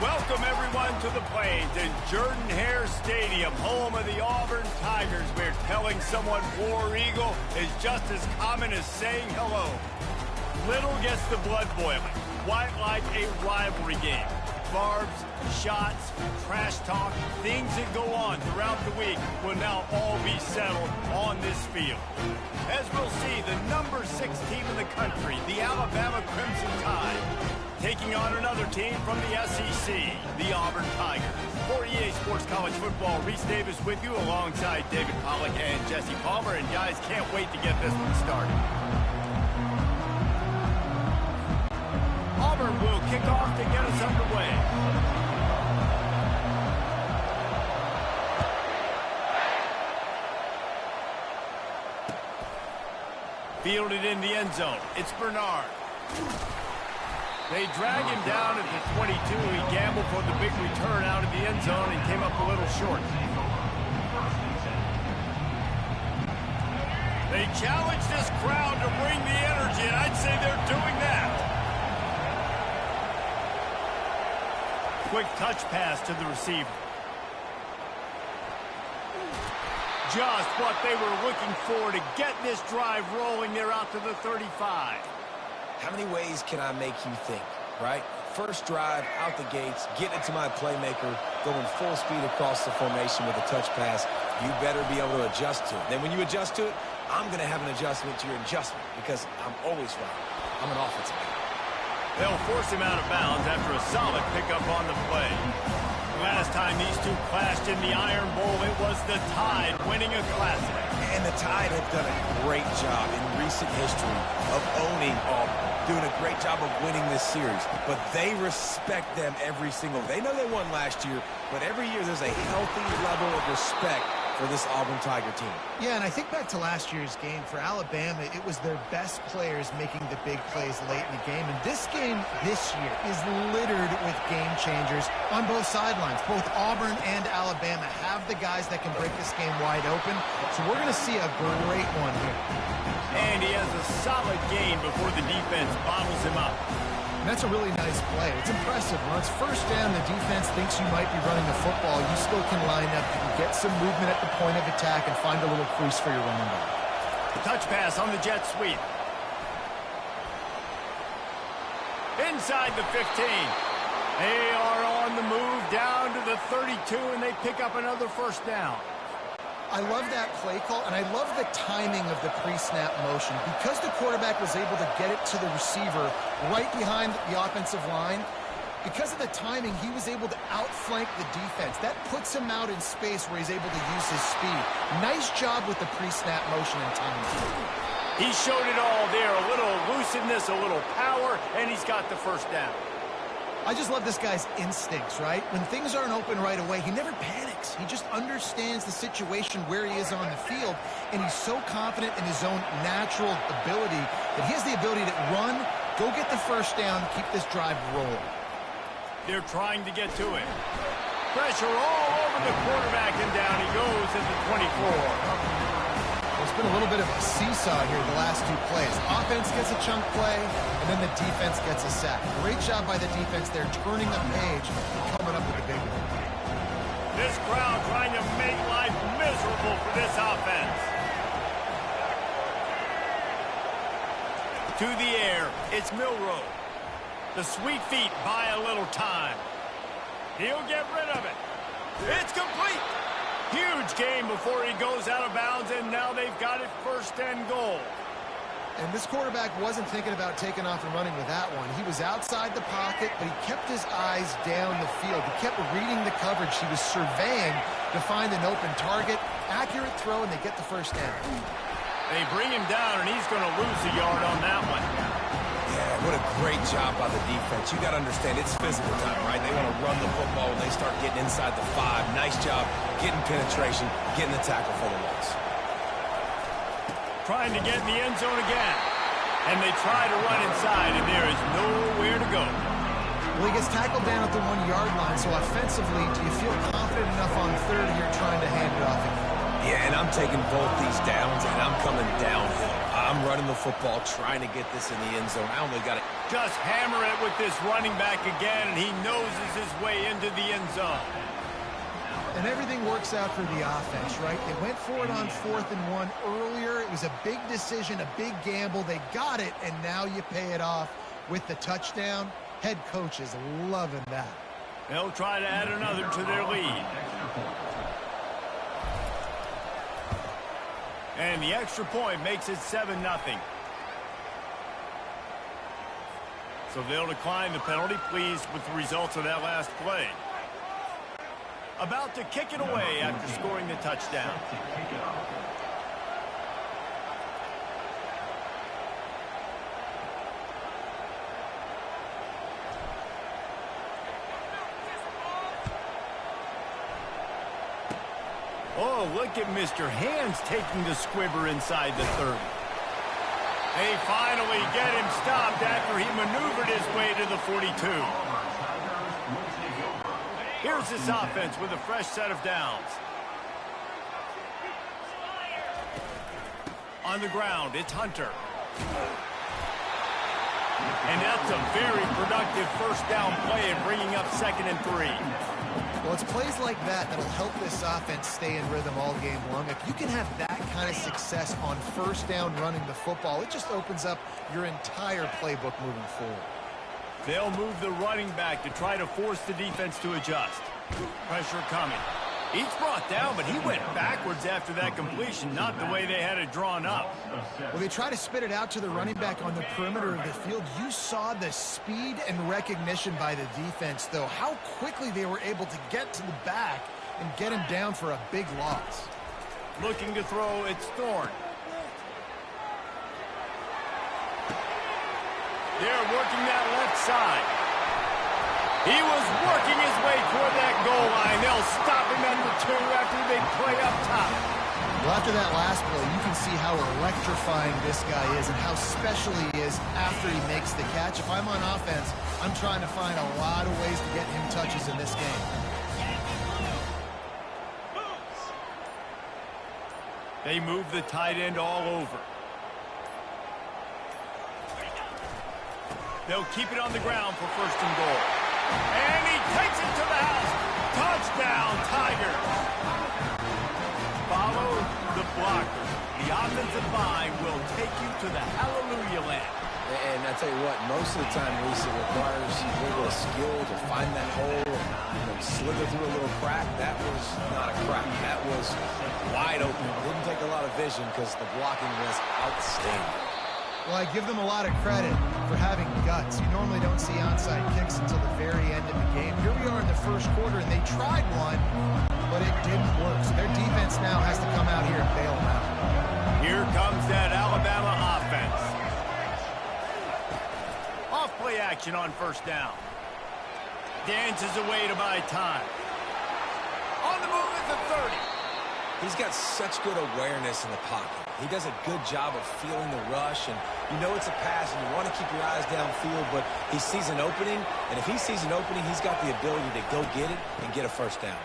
Welcome, everyone, to the Plains in Jordan-Hare Stadium, home of the Auburn Tigers, where telling someone War Eagle is just as common as saying hello. Little gets the blood boiling, quite like a rivalry game. Barbs, shots, trash talk, things that go on throughout the week will now all be settled on this field. As we'll see, the number 6 team in the country, the Alabama Crimson Tide, taking on another team from the SEC, the Auburn Tigers. For EA Sports College Football, Reese Davis with you alongside David Pollack and Jesse Palmer. And guys, can't wait to get this one started. Auburn will kick off to get us underway. Fielded in the end zone. It's Bernard. They drag him down at the 22. He gambled for the big return out of the end zone and came up a little short. They challenge this crowd to bring the energy, and I'd say they're doing that. Quick touch pass to the receiver. Just what they were looking for to get this drive rolling. They're out to the 35. How many ways can I make you think, right? First drive, out the gates, getting it to my playmaker, going full speed across the formation with a touch pass. You better be able to adjust to it. Then when you adjust to it, I'm going to have an adjustment to your adjustment because I'm always right. I'm an offensive guy. They'll force him out of bounds after a solid pickup on the play. Last time these two clashed in the Iron Bowl, it was the Tide winning a classic. And the Tide have done a great job in recent history of owning Auburn, doing a great job of winning this series. But they respect them every single. They know they won last year, but every year there's a healthy level of respect for this Auburn Tiger team. Yeah, and I think back to last year's game. For Alabama, it was their best players making the big plays late in the game. And this game this year is littered with game changers on both sidelines. Both Auburn and Alabama have the guys that can break this game wide open. So we're going to see a great one here. And he has a solid gain before the defense bottles him up. And that's a really nice play. It's impressive. When it's first down, the defense thinks you might be running the football. You still can line up. You can get some movement at the point of attack and find a little crease for your running back. Touch pass on the jet sweep. Inside the 15. They are on the move down to the 32, and they pick up another first down. I love that play call, and I love the timing of the pre-snap motion. Because the quarterback was able to get it to the receiver right behind the offensive line, because of the timing, he was able to outflank the defense. That puts him out in space where he's able to use his speed. Nice job with the pre-snap motion and timing. He showed it all there, a little elusiveness, a little power, and he's got the first down. I just love this guy's instincts, right? When things aren't open right away, he never panics. He just understands the situation where he is on the field, and he's so confident in his own natural ability that he has the ability to run, go get the first down, keep this drive rolling. They're trying to get to it. Pressure all over the quarterback, and down he goes at the 24. It's been a little bit of a seesaw here the last two plays. Offense gets a chunk play, and then the defense gets a sack. Great job by the defense there, turning the page and coming up with a big one. This crowd trying to make life miserable for this offense. To the air, it's Milroe. The sweet feet buy a little time. He'll get rid of it. It's complete. Huge game before he goes out of bounds, and now they've got it first and goal. And this quarterback wasn't thinking about taking off and running with that one. He was outside the pocket, but he kept his eyes down the field. He kept reading the coverage. He was surveying to find an open target. Accurate throw, and they get the first down. They bring him down, and he's going to lose a yard on that one. Yeah, what a great job by the defense. You got to understand, it's physical time, right? They want to run the football when they start getting inside the 5. Nice job getting penetration, getting the tackle for the loss. Trying to get in the end zone again. And they try to run inside, and there is nowhere to go. Well, he gets tackled down at the 1-yard line, so offensively, do you feel confident enough on third here trying to hand it off again? Yeah, and I'm taking both these downs, and I'm coming downhill. I'm running the football, trying to get this in the end zone. I only got it. Just hammer it with this running back again, and he noses his way into the end zone. And everything works out for the offense, right? They went for it on 4th and 1 earlier. It was a big decision, a big gamble. They got it, and now you pay it off with the touchdown. Head coach is loving that. They'll try to add another to their lead. And the extra point makes it 7-0. So they'll decline the penalty, pleased with the results of that last play. About to kick it away after scoring the touchdown. Oh, look at Mr. Hands taking the squibber inside the 30. They finally get him stopped after he maneuvered his way to the 42. Here's this offense with a fresh set of downs. On the ground, it's Hunter. And that's a very productive first down play in bringing up 2nd and 3. Well, it's plays like that that'll help this offense stay in rhythm all game long. If you can have that kind of success on first down running the football, it just opens up your entire playbook moving forward. They'll move the running back to try to force the defense to adjust. Pressure coming. Each brought down, but he went backwards after that completion, not the way they had it drawn up. Well, they try to spit it out to the running back on the perimeter of the field. You saw the speed and recognition by the defense, though, how quickly they were able to get to the back and get him down for a big loss. Looking to throw, it's Thorne. They're working that left side. He was working his way toward that goal line. They'll stop him at the 2 after the big play up top. Well, after that last play, you can see how electrifying this guy is and how special he is after he makes the catch. If I'm on offense, I'm trying to find a lot of ways to get him touches in this game. They move the tight end all over. They'll keep it on the ground for 1st and goal. And he takes it to the house. Touchdown, Tigers. Follow the blocker. The offensive line will take you to the hallelujah land. And I tell you what, most of the time, Reese, it requires a little bit of skill to find that hole and slither through a little crack. That was not a crack. That was wide open. Didn't take a lot of vision because the blocking was outstanding. Well, I give them a lot of credit for having guts. You normally don't see onside kicks until the very end of the game. Here we are in the first quarter, and they tried one, but it didn't work. So their defense now has to come out here and bail them out. Here comes that Alabama offense. Off play action on 1st down. Dances away to buy time. On the move at the 30. He's got such good awareness in the pocket. He does a good job of feeling the rush, and you know it's a pass, and you want to keep your eyes downfield, but he sees an opening, and if he sees an opening, he's got the ability to go get it and get a 1st down.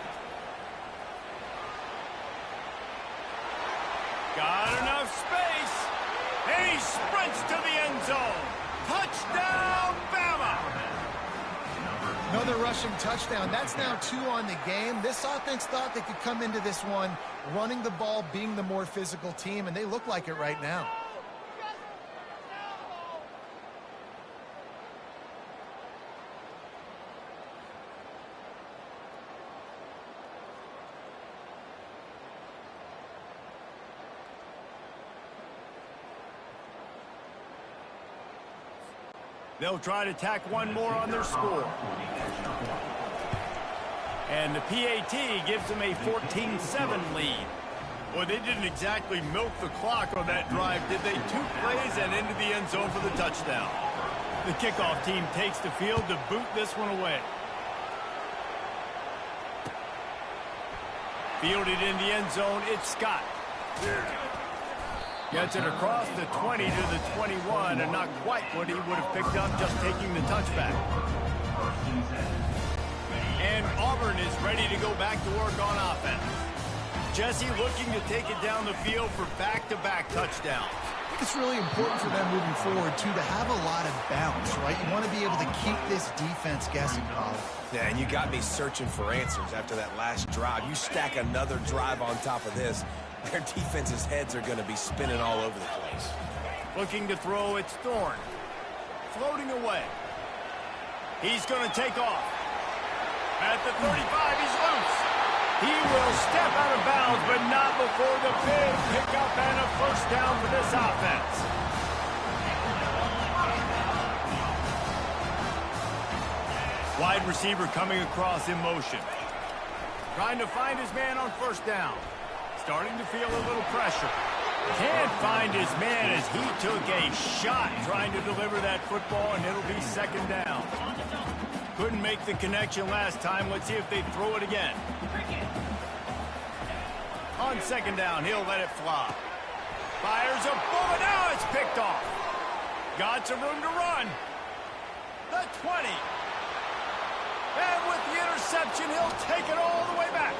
Got enough space, and he sprints to the end zone. Touchdown, Bama! Another rushing touchdown. That's now 2 on the game. This offense thought they could come into this one running the ball, being the more physical team, and they look like it right now. They'll try to tack one more on their score. And the PAT gives them a 14-7 lead. Well, they didn't exactly milk the clock on that drive, did they? 2 plays and into the end zone for the touchdown. The kickoff team takes the field to boot this one away. Fielded in the end zone, it's Scott. Gets it across the 20 to the 21, and not quite what he would have picked up just taking the touchback. And Auburn is ready to go back to work on offense. Jesse looking to take it down the field for back-to-back touchdowns. it's really important for them moving forward, too, to have a lot of bounce, right? You want to be able to keep this defense guessing, Colin. Yeah, and you got me searching for answers after that last drive. You stack another drive on top of this, their defense's heads are going to be spinning all over the place. Looking to throw, it's Thorne. Floating away. He's going to take off. At the 35, he's loose. He will step out of bounds, but not before the big pickup and a first down for this offense. Wide receiver coming across in motion. Trying to find his man on first down. Starting to feel a little pressure. Can't find his man as he took a shot trying to deliver that football, and it'll be second down. Couldn't make the connection last time. Let's see if they throw it again. On second down, he'll let it fly. Fires a bullet. Now it's picked off. Got some room to run. The 20. And with the interception, he'll take it all the way back.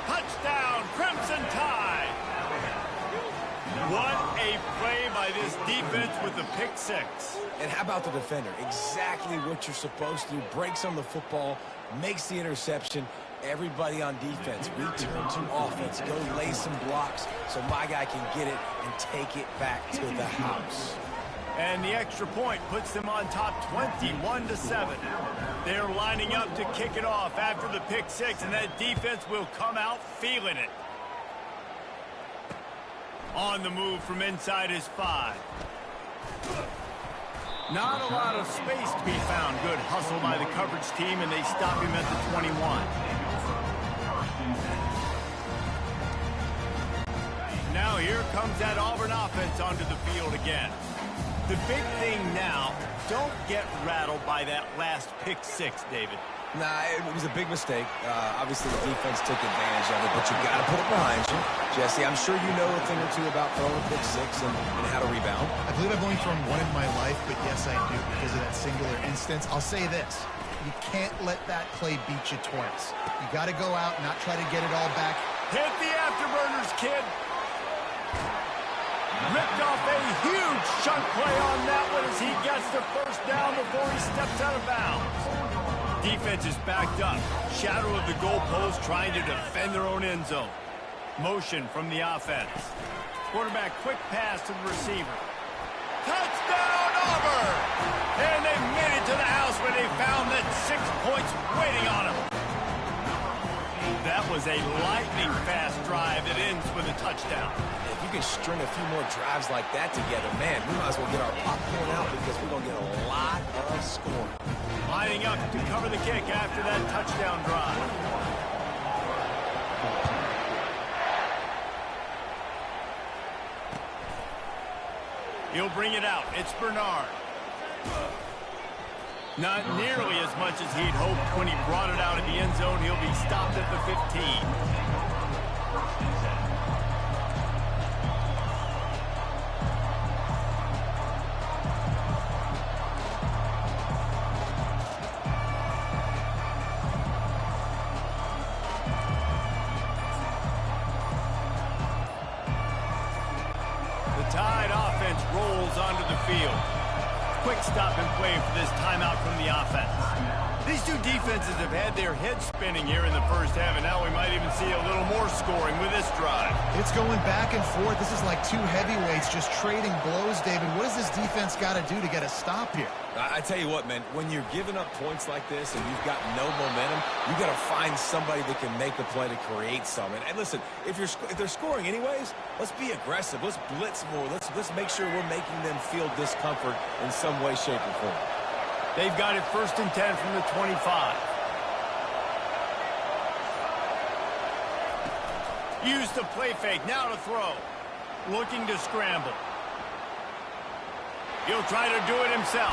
Touchdown, Crimson Tide. What a play by this defense with the pick six. And how about the defender? Exactly what you're supposed to do. Breaks on the football, makes the interception. Everybody on defense, return to offense. Go lay some blocks so my guy can get it and take it back to the house. And the extra point puts them on top 21-7. They're lining up to kick it off after the pick six, and that defense will come out feeling it. On the move from inside his 5. Not a lot of space to be found. Good hustle by the coverage team, and they stop him at the 21. Now here comes that Auburn offense onto the field again. The big thing now, don't get rattled by that last pick six, David. Nah, it was a big mistake. Obviously, the defense took advantage of it, but you got to put it behind you. Jesse, I'm sure you know a thing or two about throwing a pick six and how to rebound. I believe I've only thrown one in my life, but yes, I do because of that singular instance. I'll say this. You can't let that play beat you twice. You got to go out and not try to get it all back. Hit the afterburners, kid. Ripped off a huge chunk play on that one as he gets the first down before he steps out of bounds. Defense is backed up. Shadow of the goalpost trying to defend their own end zone. Motion from the offense. Quarterback quick pass to the receiver. Touchdown Auburn! And they made it to the house when they found that 6 points waiting on them. That was a lightning-fast drive that ends with a touchdown. If you can string a few more drives like that together, man, we might as well get our popcorn out because we're going to get a lot of scoring. Lining up to cover the kick after that touchdown drive. He'll bring it out. It's Bernard. Not nearly as much as he'd hoped when he brought it out of the end zone. He'll be stopped at the 15. Tide offense rolls onto the field. Quick stop and play for this timeout from the offense. These two defenses have had their heads spinning here in the first half, and now we might even see a little more scoring with this drive. It's going back and forth. This is like two heavyweights just trading blows, David. What does this defense got to do to get a stop here? I tell you what, man, when you're giving up points like this and you've got no momentum, you got to find somebody that can make a play to create something. And listen, if they're scoring anyways, let's be aggressive. Let's blitz more. Let's make sure we're making them feel discomfort in some way, shape, or form. They've got it 1st and 10 from the 25. Use the play fake. Now to throw. Looking to scramble. He'll try to do it himself.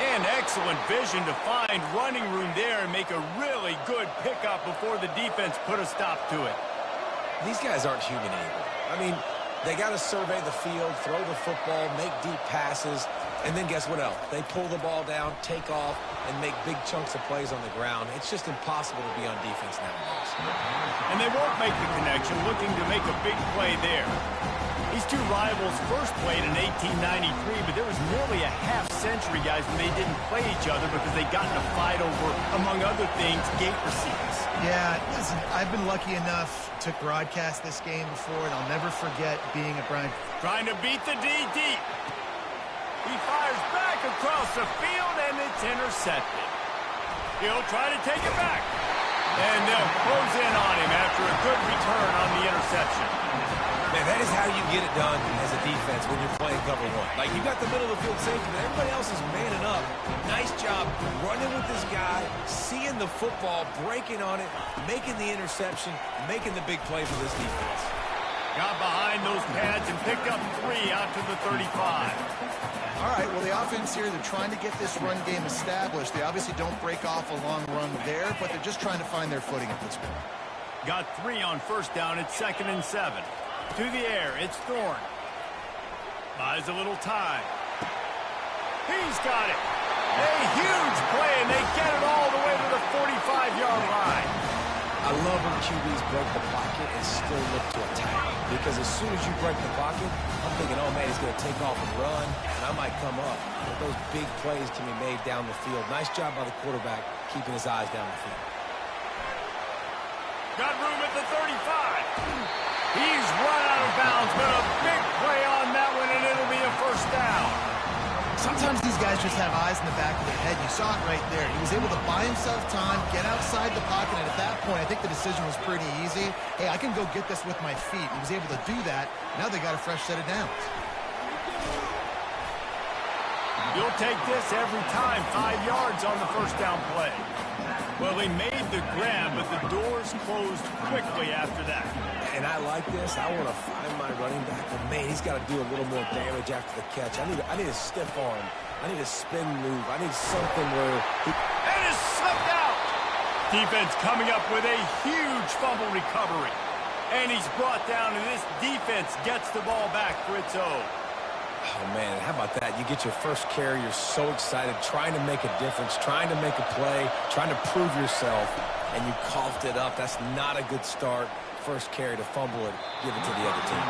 And excellent vision to find running room there and make a really good pickup before the defense put a stop to it. These guys aren't human anymore. I mean, they got to survey the field, throw the football, make deep passes, and then guess what else? They pull the ball down, take off, and make big chunks of plays on the ground. It's just impossible to be on defense nowadays. And they won't make the connection, looking to make a big play there. These two rivals first played in 1893, but there was nearly a half-century, guys, when they didn't play each other because they got in a fight over, among other things, gate receipts. Yeah, listen, I've been lucky enough to broadcast this game before, and I'll never forget being at Brian. Trying to beat the D deep. He fires back across the field, and it's intercepted. He'll try to take it back. And they'll close in on him after a good return on the interception. Man, that is how you get it done as a defense when you're playing cover one. Like, you got the middle of the field safety, but everybody else is manning up. Nice job running with this guy, seeing the football, breaking on it, making the interception, making the big play for this defense. Got behind those pads and picked up 3 out to the 35. All right, well, the offense here, they're trying to get this run game established. They obviously don't break off a long run there, but they're just trying to find their footing at this point. Got 3 on first down. It's 2nd and 7. To the air, it's Thorne. Buys a little time. He's got it. A huge play, and they get it all the way to the 45-yard line. I love when QBs break the pocket and still look to attack. Because as soon as you break the pocket, I'm thinking, oh, man, he's going to take off and run, and I might come up. But those big plays can be made down the field. Nice job by the quarterback keeping his eyes down the field. Got room at the 35. He's run out of bounds, but a big play on that one, and it'll be a first down. Sometimes these guys just have eyes in the back of their head. You saw it right there. He was able to buy himself time, get outside the pocket, and at that point, I think the decision was pretty easy. Hey, I can go get this with my feet. He was able to do that. Now they got a fresh set of downs. You'll take this every time. 5 yards on the first down play. Well, they made the grab, but the doors closed quickly after that. And I like this. I want to find my running back, but man, he's got to do a little more damage after the catch. I need a stiff arm. I need a spin move. I need something where he... And is slipped out. Defense coming up with a huge fumble recovery. And he's brought down, and this defense gets the ball back for its own. Oh, man, how about that? You get your first carry. You're so excited, trying to make a difference, trying to make a play, trying to prove yourself, and you coughed it up. That's not a good start. First carry to fumble it, give it to the other team.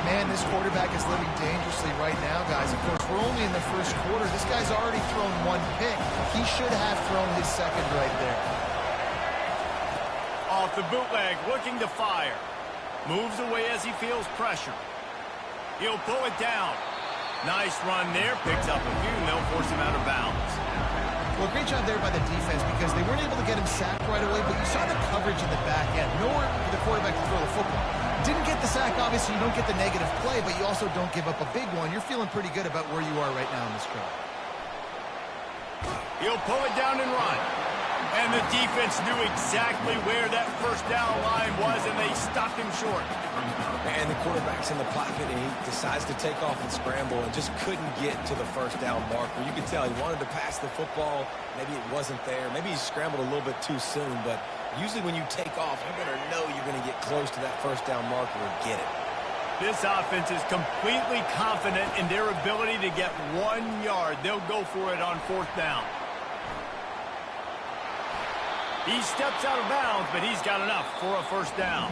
Man, this quarterback is living dangerously right now, guys. Of course, we're only in the first quarter. This guy's already thrown 1 pick. He should have thrown his second right there. Off the bootleg, looking to fire. Moves away as he feels pressure. He'll pull it down. Nice run there. Picks up a few, and they'll force him out of bounds. Well, great job there by the defense because they weren't able to get him sacked right away, but you saw the coverage in the back end. Nowhere for the quarterback to throw the football. Didn't get the sack, obviously you don't get the negative play, but you also don't give up a big one. You're feeling pretty good about where you are right now in this drive. He'll pull it down and run. And the defense knew exactly where that first down line was, and they stopped him short. And the quarterback's in the pocket, and he decides to take off and scramble and just couldn't get to the first down marker. You could tell he wanted to pass the football. Maybe it wasn't there. Maybe he scrambled a little bit too soon, but usually when you take off, you better know you're going to get close to that first down marker and get it. This offense is completely confident in their ability to get 1 yard. They'll go for it on 4th down. He steps out of bounds, but he's got enough for a first down.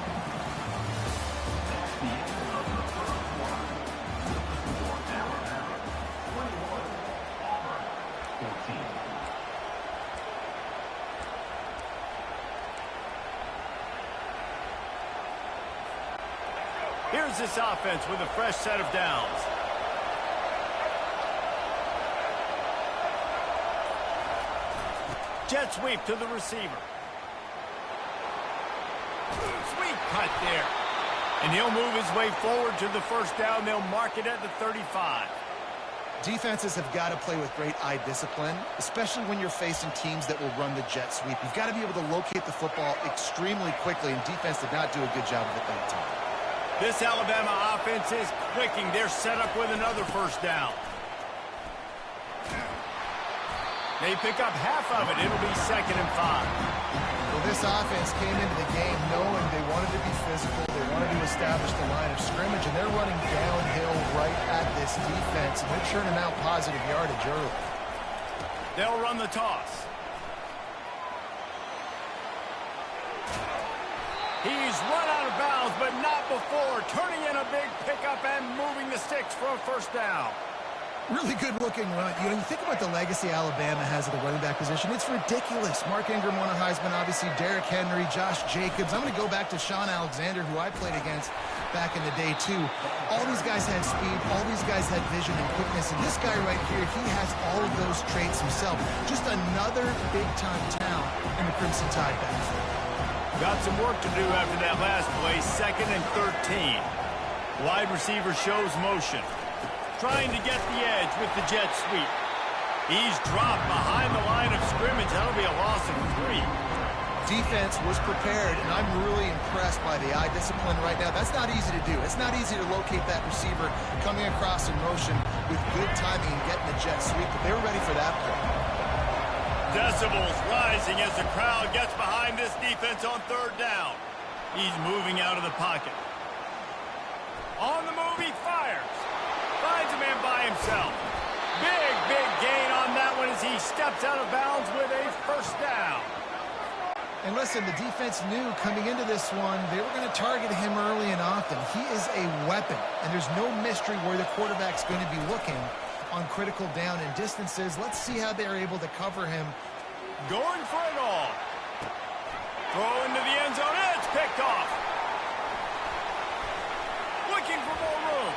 Here's this offense with a fresh set of downs. Jet sweep to the receiver. Sweet cut there. And he'll move his way forward to the first down. They'll mark it at the 35. Defenses have got to play with great eye discipline, especially when you're facing teams that will run the jet sweep. You've got to be able to locate the football extremely quickly, and defense did not do a good job of it that time. This Alabama offense is clicking. They're set up with another first down. They pick up half of it. It'll be 2nd and 5. Well, this offense came into the game knowing they wanted to be physical. They wanted to establish the line of scrimmage, and they're running downhill right at this defense, and they're churning out positive yardage early. They'll run the toss. He's run out of bounds, but not before. Turning in a big pickup and moving the sticks for a first down. Really good-looking run. You know, you think about the legacy Alabama has at the running back position. It's ridiculous. Mark Ingram won a Heisman, obviously. Derrick Henry, Josh Jacobs. I'm going to go back to Sean Alexander, who I played against back in the day, too. All these guys had speed. All these guys had vision and quickness. And this guy right here, he has all of those traits himself. Just another big-time talent in the Crimson Tide backfield. Got some work to do after that last play. 2nd and 13. Wide receiver shows motion. Trying to get the edge with the jet sweep. He's dropped behind the line of scrimmage. That'll be a loss of 3. Defense was prepared, and I'm really impressed by the eye discipline right now. That's not easy to do. It's not easy to locate that receiver coming across in motion with good timing and getting the jet sweep, but they were ready for that play. Decibels rising as the crowd gets behind this defense on 3rd down. He's moving out of the pocket. On the move, he fires. Finds a man by himself. Big gain on that one as he steps out of bounds with a first down. And listen, the defense knew coming into this one, they were going to target him early and often. He is a weapon, and there's no mystery where the quarterback's going to be looking on critical down and distances. Let's see how they're able to cover him. Going for it all. Throw into the end zone. It's picked off. Looking for more room.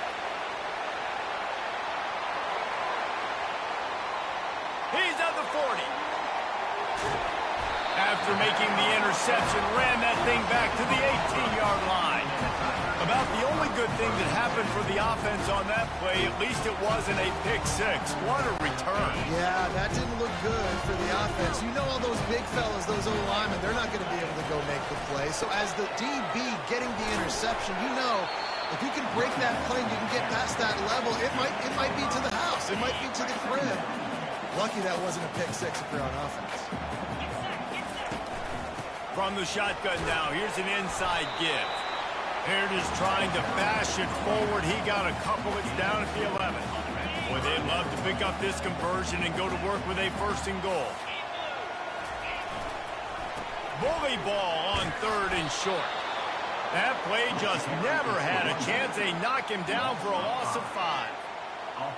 He's at the 40. After making the interception, ran that thing back to the 18-yard line. About the only good thing that happened for the offense on that play, at least it wasn't a pick six. What a return. Yeah, that didn't look good for the offense. You know all those big fellas, those O-linemen, they're not going to be able to go make the play. So as the DB getting the interception, you know, if you can break that play and you can get past that level, it might be to the house. It might be to the crib. Lucky that wasn't a pick six if you're on offense. From the shotgun now, here's an inside give. Heritage trying to bash it forward. He got a couple. It's down at the 11. Boy, they'd love to pick up this conversion and go to work with a 1st and goal. Bully ball on 3rd and short. That play just never had a chance. They knock him down for a loss of 5.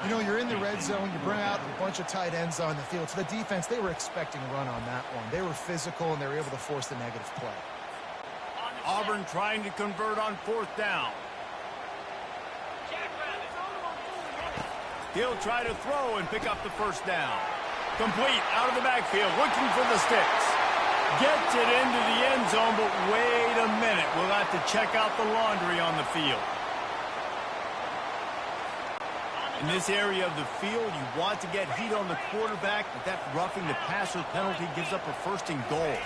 You know, you're in the red zone, you bring out a bunch of tight ends on the field. So the defense, they were expecting a run on that one. They were physical, and they were able to force the negative play. Auburn trying to convert on 4th down. He'll try to throw and pick up the first down. Complete out of the backfield, looking for the sticks. Gets it into the end zone, but wait a minute. We'll have to check out the laundry on the field. In this area of the field, you want to get heat on the quarterback, but that roughing the passer penalty gives up a 1st and goal.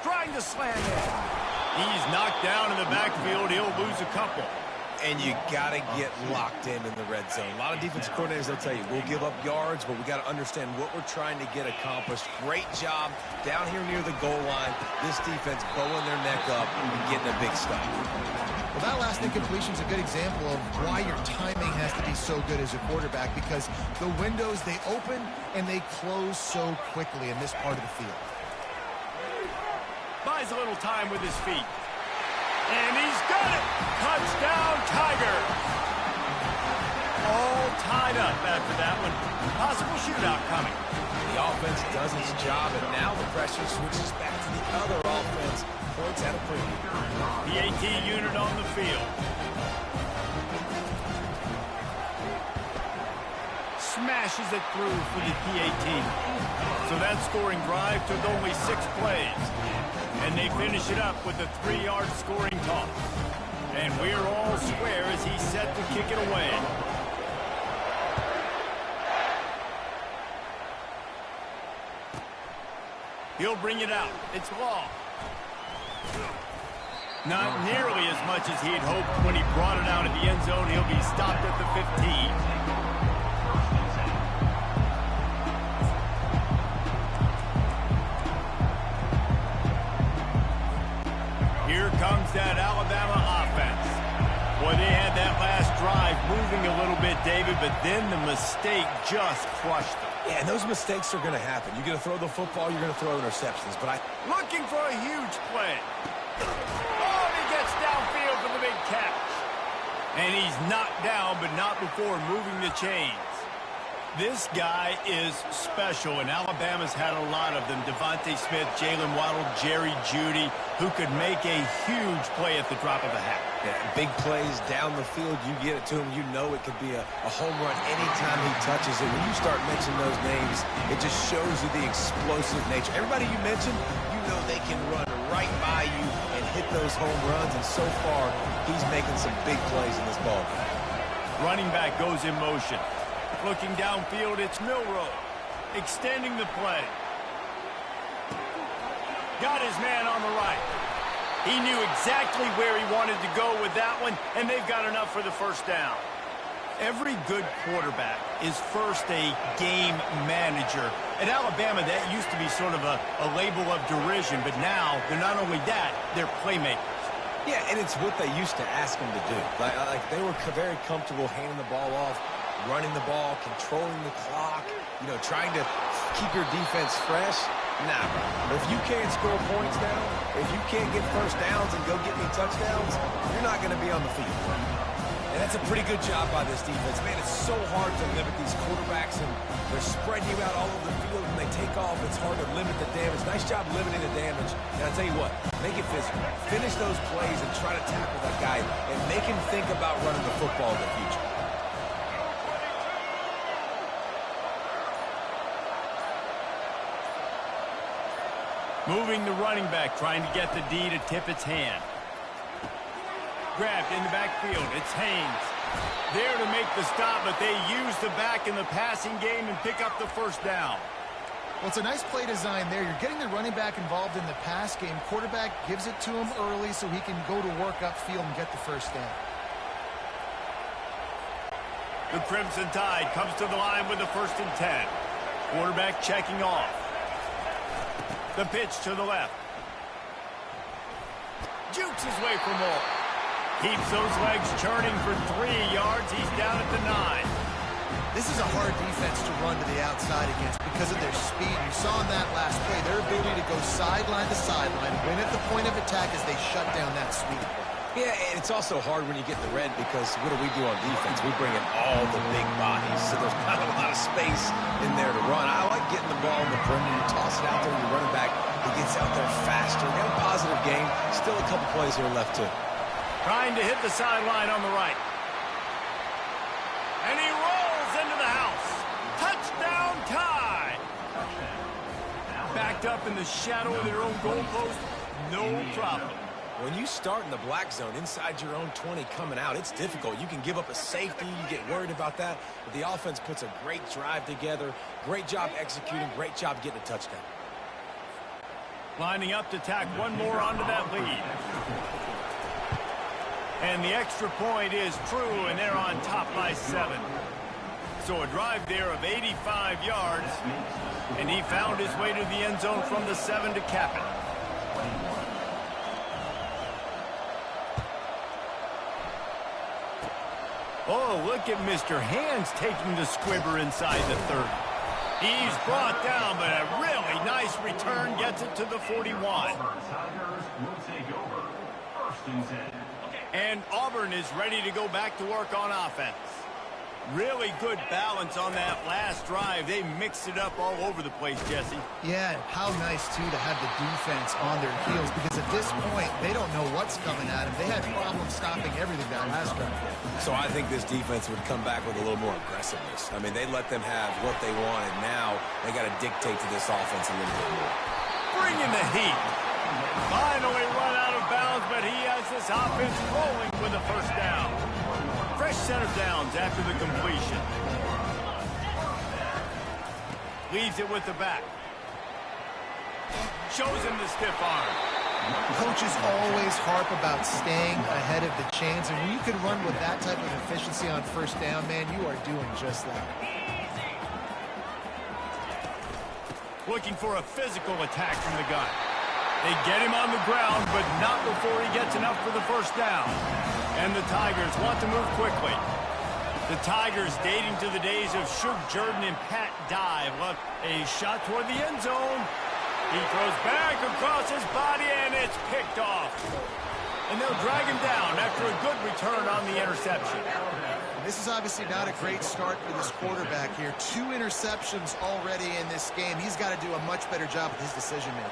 Trying to slam in. He's knocked down in the backfield. He'll lose a couple. And you got to get locked in the red zone. A lot of defensive coordinators, they'll tell you, we'll give up yards, but we got to understand what we're trying to get accomplished. Great job down here near the goal line. This defense bowing their neck up and getting a big stop. Well, that last incompletion is a good example of why your timing has to be so good as a quarterback, because the windows, they open and they close so quickly in this part of the field. Buys a little time with his feet. And he's got it! Touchdown, Tigers! All tied up after that one. Possible shootout coming. The offense does its job, and now the pressure switches back to the other offense. Points at a premium. PAT unit on the field. Smashes it through for the PAT. So that scoring drive took only 6 plays. And they finish it up with a 3-yard scoring toss. And we're all square as he's set to kick it away. He'll bring it out. It's Law. Not nearly as much as he'd hoped when he brought it out of the end zone. He'll be stopped at the 15. Here comes that Alabama offense. Boy, they had that last drive moving a little bit, David, but then the mistake just crushed them. Yeah, and those mistakes are going to happen. You're going to throw the football, you're going to throw interceptions. But Looking for a huge play. Oh, and he gets downfield for the big catch. And he's knocked down, but not before moving the chains. This guy is special, and Alabama's had a lot of them. Devontae Smith, Jalen Waddle, Jerry Jeudy, who could make a huge play at the drop of a hat. Yeah, big plays down the field, you get it to him, you know it could be a home run anytime he touches it. When you start mentioning those names, it just shows you the explosive nature. Everybody you mentioned, you know they can run right by you and hit those home runs, and so far, he's making some big plays in this ball game. Running back goes in motion. Looking downfield, it's Milroe. Extending the play. Got his man on the right. He knew exactly where he wanted to go with that one, and they've got enough for the first down. Every good quarterback is first a game manager. At Alabama, that used to be sort of a label of derision, but now they're not only that, they're playmakers. Yeah, and it's what they used to ask him to do. Like they were very comfortable handing the ball off, running the ball, controlling the clock, trying to keep your defense fresh. Nah, bro. If you can't score points now, if you can't get first downs and go get me touchdowns, you're not going to be on the field. And that's a pretty good job by this defense. Man, it's so hard to limit these quarterbacks, and they're spreading you out all over the field. When they take off, it's hard to limit the damage. Nice job limiting the damage. And I'll tell you what, make it physical. Finish those plays and try to tackle that guy and make him think about running the football in the future. Moving the running back, trying to get the D to tip its hand. Grabbed in the backfield. It's Haynes. There to make the stop, but they use the back in the passing game and pick up the first down. Well, it's a nice play design there. You're getting the running back involved in the pass game. Quarterback gives it to him early so he can go to work upfield and get the first down. The Crimson Tide comes to the line with the 1st and 10. Quarterback checking off. The pitch to the left. Jukes his way for more. Keeps those legs churning for 3 yards. He's down at the 9. This is a hard defense to run to the outside against because of their speed. You saw in that last play their ability to go sideline to sideline, win at the point of attack as they shut down that sweep. Yeah, and it's also hard when you get the red because what do we do on defense? We bring in all the big bodies, so there's not a lot of space in there to run. I like getting the ball in the perimeter. You toss it out there, you run it back. He gets out there faster. Got a positive game. Still a couple plays here left, too. Trying to hit the sideline on the right. And he rolls into the house. Touchdown Tide! Backed up in the shadow of their own goalpost, no problem. When you start in the black zone inside your own 20 coming out, it's difficult. You can give up a safety. You get worried about that. But the offense puts a great drive together. Great job executing. Great job getting a touchdown. Lining up to tack one more onto that lead. And the extra point is true, and they're on top by 7. So a drive there of 85 yards, and he found his way to the end zone from the 7 to cap it. Oh, look at Mr. Hands taking the squibber inside the 30. He's brought down, but a really nice return gets it to the 41. And Auburn is ready to go back to work on offense. Really good balance on that last drive. They mixed it up all over the place, Jesse. Yeah, how nice, too, to have the defense on their heels because at this point, they don't know what's coming at them. They had problems stopping everything that last drive. So I think this defense would come back with a little more aggressiveness. I mean, they let them have what they wanted. Now they got to dictate to this offense a little bit more. Bringing the heat. Finally run out of bounds, but he has this offense rolling with a first down. Fresh set of downs after the completion. Leaves it with the back. Shows him the stiff arm. Coaches always harp about staying ahead of the chains, and when you can run with that type of efficiency on first down, man, you are doing just that. Looking for a physical attack from the gun. They get him on the ground, but not before he gets enough for the first down. And the Tigers want to move quickly. The Tigers, dating to the days of Shug Jordan and Pat Dye, look, a shot toward the end zone. He throws back across his body, and it's picked off. And they'll drag him down after a good return on the interception. This is obviously not a great start for this quarterback here. 2 interceptions already in this game. He's got to do a much better job with his decision-making.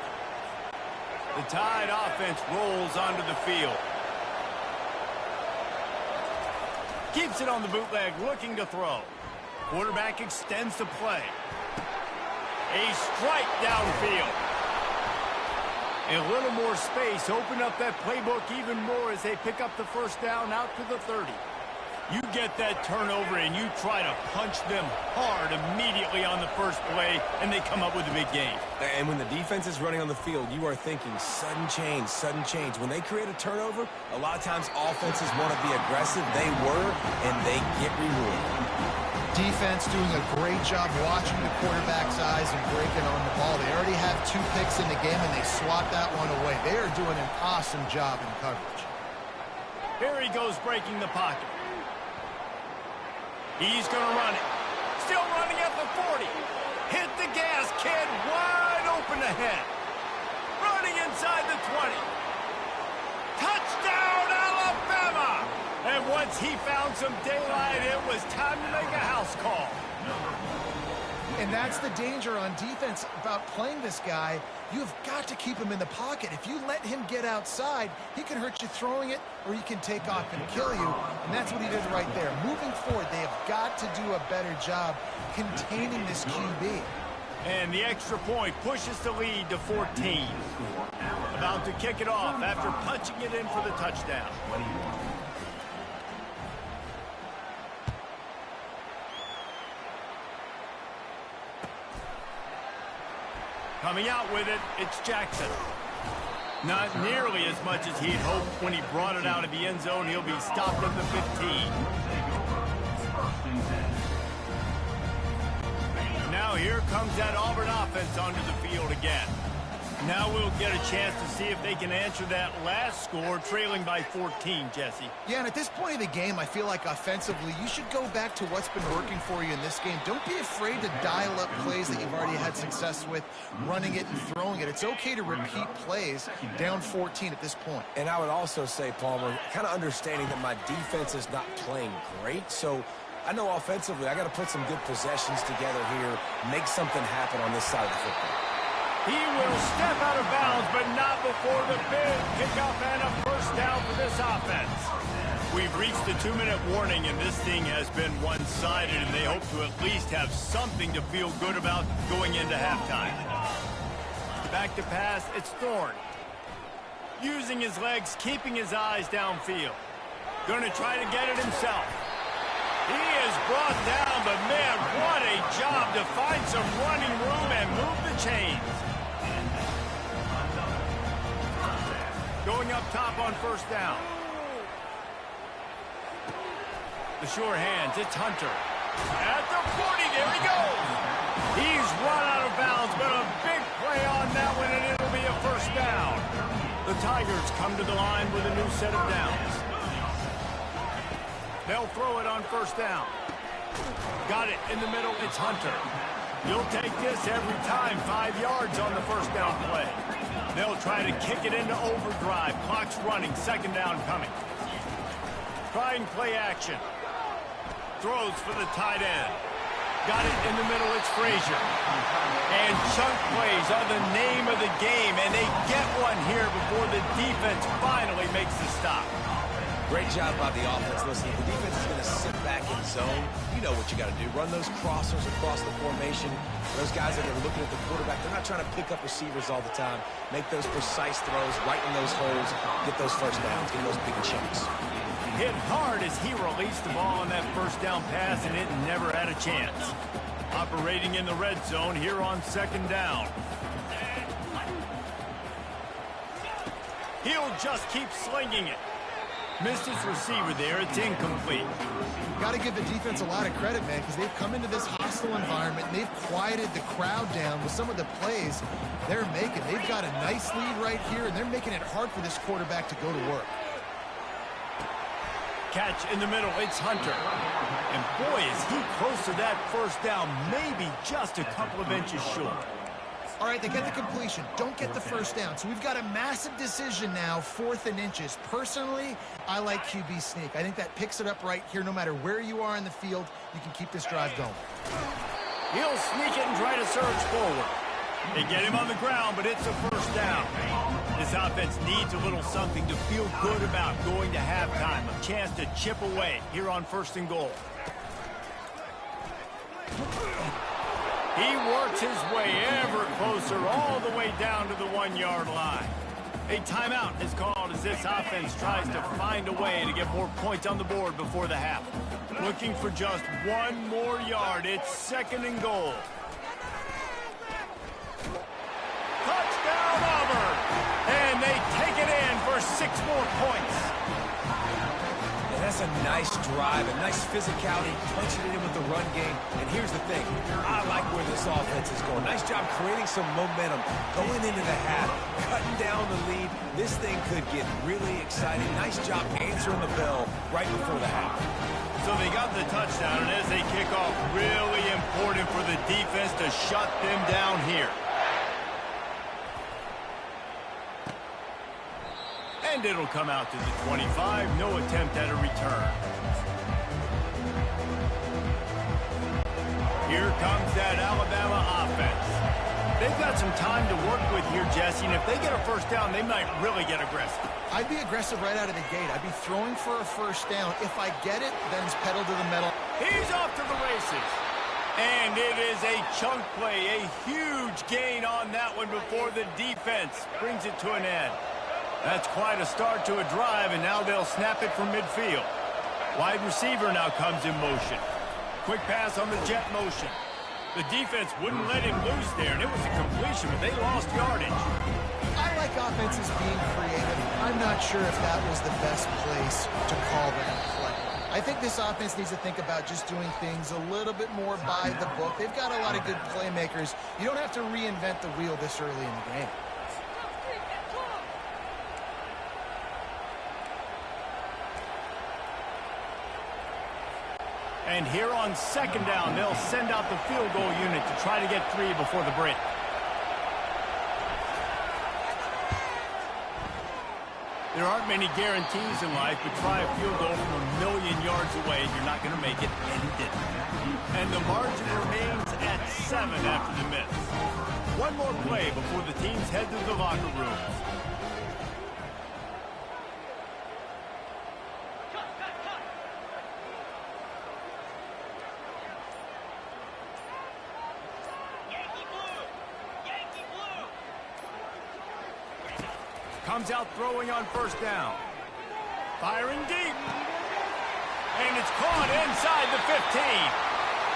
The Tide offense rolls onto the field. Keeps it on the bootleg, looking to throw. Quarterback extends the play. A strike downfield. A little more space. Open up that playbook even more as they pick up the first down out to the 30. You get that turnover and you try to punch them hard immediately on the first play, and they come up with a big gain. And when the defense is running on the field, you are thinking sudden change, sudden change. When they create a turnover, a lot of times offenses want to be aggressive. They were, and they get rewarded. Defense doing a great job watching the quarterback's eyes and breaking on the ball. They already have 2 picks in the game, and they swat that one away. They are doing an awesome job in coverage. Here he goes breaking the pocket. He's going to run it. Still running at the 40. Hit the gas, kid. Wide open ahead. Running inside the 20. Touchdown, Alabama! And once he found some daylight, it was time to make a house call. And that's the danger on defense about playing this guy. You've got to keep him in the pocket. If you let him get outside, he can hurt you throwing it, or he can take off and kill you. And that's what he did right there. Moving forward, they have got to do a better job containing this QB. And the extra point pushes the lead to 14. About to kick it off after punching it in for the touchdown. Coming out with it, it's Jackson. Not nearly as much as he'd hoped when he brought it out of the end zone. He'll be stopped at the 15. Now here comes that Auburn offense onto the field again. Now we'll get a chance to see if they can answer that last score, trailing by 14, Jesse. Yeah, and at this point of the game, I feel like offensively, you should go back to what's been working for you in this game. Don't be afraid to dial up plays that you've already had success with, running it and throwing it. It's okay to repeat plays down 14 at this point. And I would also say, Palmer, kind of understanding that my defense is not playing great, so I know offensively I got to put some good possessions together here, make something happen on this side of the football. He will step out of bounds, but not before the big kickoff and a first down for this offense. We've reached the 2-minute warning, and this thing has been one-sided, and they hope to at least have something to feel good about going into halftime. Back to pass, it's Thorne. Using his legs, keeping his eyes downfield. Going to try to get it himself. He is brought down, but man, what a job to find some running room and move the chains. Going up top on first down. The sure hands, it's Hunter. At the 40, there he goes. He's run out of bounds, but a big play on that one, and it'll be a first down. The Tigers come to the line with a new set of downs. They'll throw it on first down. Got it in the middle, it's Hunter. You'll take this every time, 5 yards on the first down play. They'll try to kick it into overdrive. Clock's running, second down coming. Trying play action. Throws for the tight end. Got it in the middle, it's Frazier. And chunk plays are the name of the game, and they get one here before the defense finally makes the stop. Great job by the offense. Listen, if the defense is going to sit back in zone, you know what you got to do. Run those crossers across the formation. Those guys that are looking at the quarterback, they're not trying to pick up receivers all the time. Make those precise throws, right in those holes, get those first downs, get those big chunks. Hit hard as he released the ball on that first down pass, and it never had a chance. Operating in the red zone here on second down. He'll just keep slinging it. Missed his receiver there. It's incomplete. Got to give the defense a lot of credit, man, because they've come into this hostile environment, and they've quieted the crowd down with some of the plays they're making. They've got a nice lead right here, and they're making it hard for this quarterback to go to work. Catch in the middle. It's Hunter. And boy, is he close to that first down, maybe just a couple of inches short. All right, they get the completion. Don't get the first down. So we've got a massive decision now, 4th and inches. Personally, I like QB sneak. I think that picks it up right here. No matter where you are in the field, you can keep this drive going. He'll sneak it and try to surge forward. They get him on the ground, but it's a first down. This offense needs a little something to feel good about going to halftime. A chance to chip away here on 1st and goal. He works his way ever closer all the way down to the 1-yard line. A timeout is called as this offense tries to find a way to get more points on the board before the half. Looking for just 1 more yard. It's 2nd and goal. Touchdown Auburn! And they take it in for 6 more points. Yeah, that's a nice drive, a nice physicality, punching it in with the run game. And here's the thing, I like where this offense is going. Nice job creating some momentum, going into the half, cutting down the lead. This thing could get really exciting. Nice job answering the bell right before the half. So they got the touchdown, and as they kick off, really important for the defense to shut them down here. And it'll come out to the 25. No attempt at a return. Here comes that Alabama offense. They've got some time to work with here, Jesse, and if they get a first down, they might really get aggressive. I'd be aggressive right out of the gate. I'd be throwing for a first down. If I get it, then it's pedal to the metal. He's off to the races. And it is a chunk play, a huge gain on that one before the defense brings it to an end. That's quite a start to a drive, and now they'll snap it from midfield. Wide receiver now comes in motion. Quick pass on the jet motion. The defense wouldn't let him loose there, and it was a completion, but they lost yardage. I like offenses being creative. I'm not sure if that was the best place to call that play. I think this offense needs to think about just doing things a little bit more by the book. They've got a lot of good playmakers. You don't have to reinvent the wheel this early in the game. And here on 2nd down, they'll send out the field goal unit to try to get 3 before the break. There aren't many guarantees in life, but try a field goal from 1,000,000 yards away, and you're not going to make it, and he didn't. And the margin remains at 7 after the miss. One more play before the teams head to the locker rooms. Comes out throwing on 1st down. Firing deep. And it's caught inside the 15.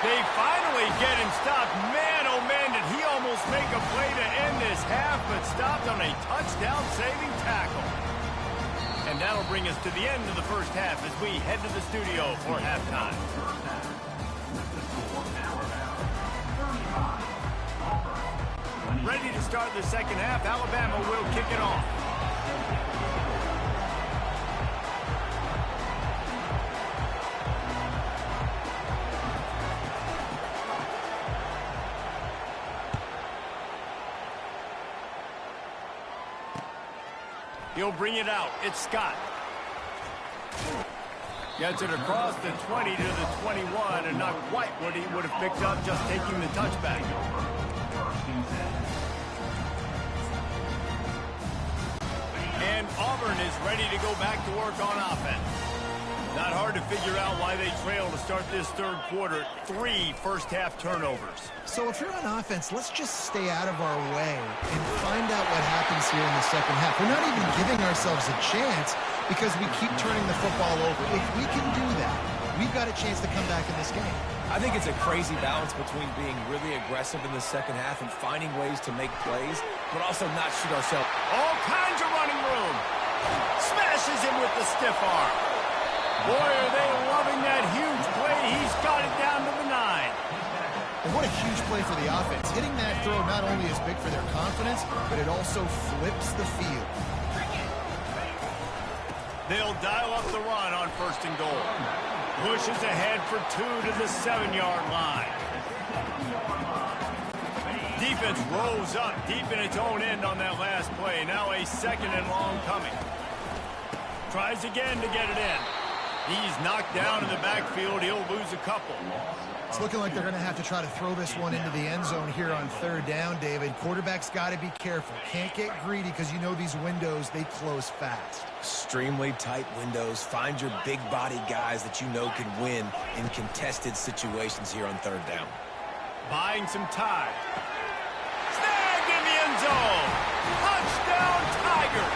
They finally get him stopped. Man, oh man, did he almost make a play to end this half, but stopped on a touchdown-saving tackle. And that'll bring us to the end of the first half as we head to the studio for halftime. Ready to start the 2nd half. Alabama will kick it off. He'll bring it out. It's Scott. Gets it across the 20 to the 21, and not quite what he would have picked up just taking the touchback. And Auburn is ready to go back to work on offense. Not hard to figure out why they trail to start this 3rd quarter. 3 first-half turnovers. So if you're on offense, let's just stay out of our way and find out what happens here in the 2nd half. We're not even giving ourselves a chance because we keep turning the football over. If we can do that, we've got a chance to come back in this game. I think it's a crazy balance between being really aggressive in the 2nd half and finding ways to make plays, but also not shoot ourselves. All kinds of running room. Smashes him with the stiff arm. Boy, are they loving that huge play. He's got it down to the 9. And what a huge play for the offense. Hitting that throw not only is big for their confidence, but it also flips the field. They'll dial up the run on 1st and goal. Pushes ahead for 2 to the 7-yard line. defense rolls up deep in its own end on that last play. Now a second and long coming. Tries again to get it in. He's knocked down in the backfield. He'll lose a couple. It's looking like they're going to have to try to throw this one into the end zone here on third down, David. Quarterback's got to be careful. Can't get greedy because you know these windows, they close fast. Extremely tight windows. Find your big body guys that you know can win in contested situations here on third down. Buying some time. Snagged in the end zone. Touchdown, Tigers.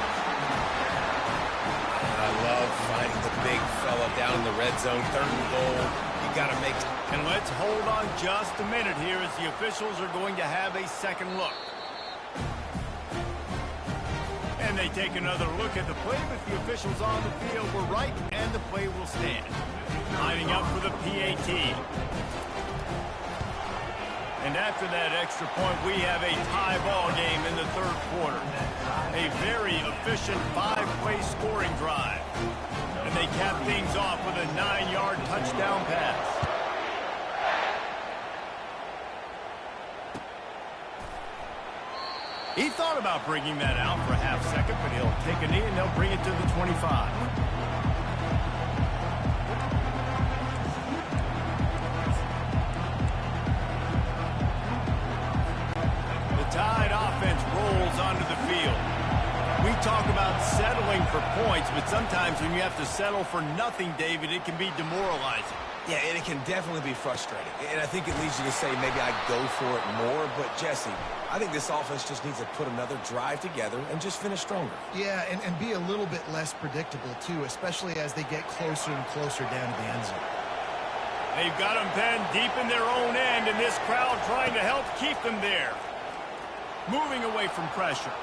I love finding the big fella down in the red zone. Third and goal. You got to make... And let's hold on just a minute here as the officials are going to have a second look. And they take another look at the play, but the officials on the field were right, and the play will stand. Lining up for the PAT. And after that extra point, we have a tie ball game in the third quarter. A very efficient 5-play scoring drive. And they cap things off with a 9-yard touchdown pass. He thought about bringing that out for a half second, but he'll take a knee and they'll bring it to the 25. The Tide offense rolls onto the field. We talk about settling for points, but sometimes when you have to settle for nothing, David, it can be demoralizing. Yeah, and it can definitely be frustrating. And I think it leads you to say maybe I'd go for it more. But, Jesse, I think this offense just needs to put another drive together and just finish stronger. Yeah, and be a little bit less predictable, too, especially as they get closer and closer down to the end zone. They've got them penned deep in their own end, and this crowd trying to help keep them there. Moving away from pressure.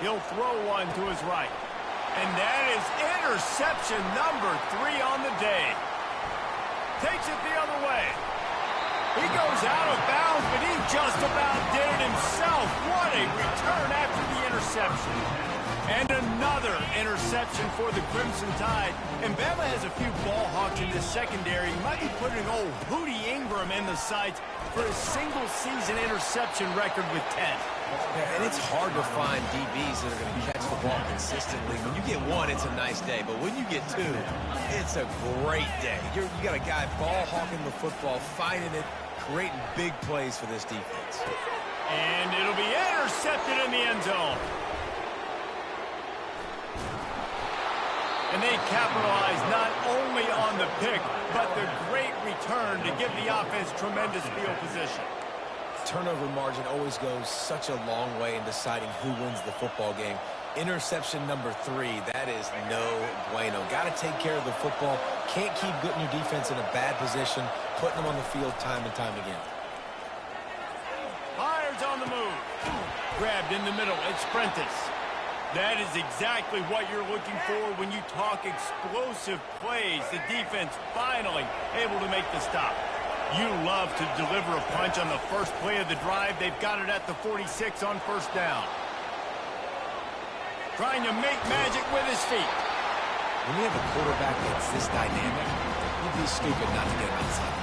He'll throw one to his right. And that is interception number 3 on the day. Takes it the other way. He goes out of bounds, but he just about did it himself. What a return after the interception. And another interception for the Crimson Tide. And Bama has a few ball hawks in this secondary. He might be putting old Hootie Ingram in the sights for his single-season interception record with 10. Yeah, and it's hard to find DBs that are going to catch the ball consistently. When you get one, it's a nice day. But when you get two, it's a great day. You got a guy ball hawking the football, finding it, creating big plays for this defense. And it'll be intercepted in the end zone. And they capitalize not only on the pick, but the great return to give the offense tremendous field position. Turnover margin always goes such a long way in deciding who wins the football game. Interception number 3, that is no bueno. Got to take care of the football. Can't keep putting your defense in a bad position, putting them on the field time and time again. Byers on the move. Grabbed in the middle. It's Prentice. That is exactly what you're looking for when you talk explosive plays. The defense finally able to make the stop. You love to deliver a punch on the first play of the drive. They've got it at the 46 on first down. Trying to make magic with his feet. When you have a quarterback that's this dynamic, you'd be stupid not to get him outside.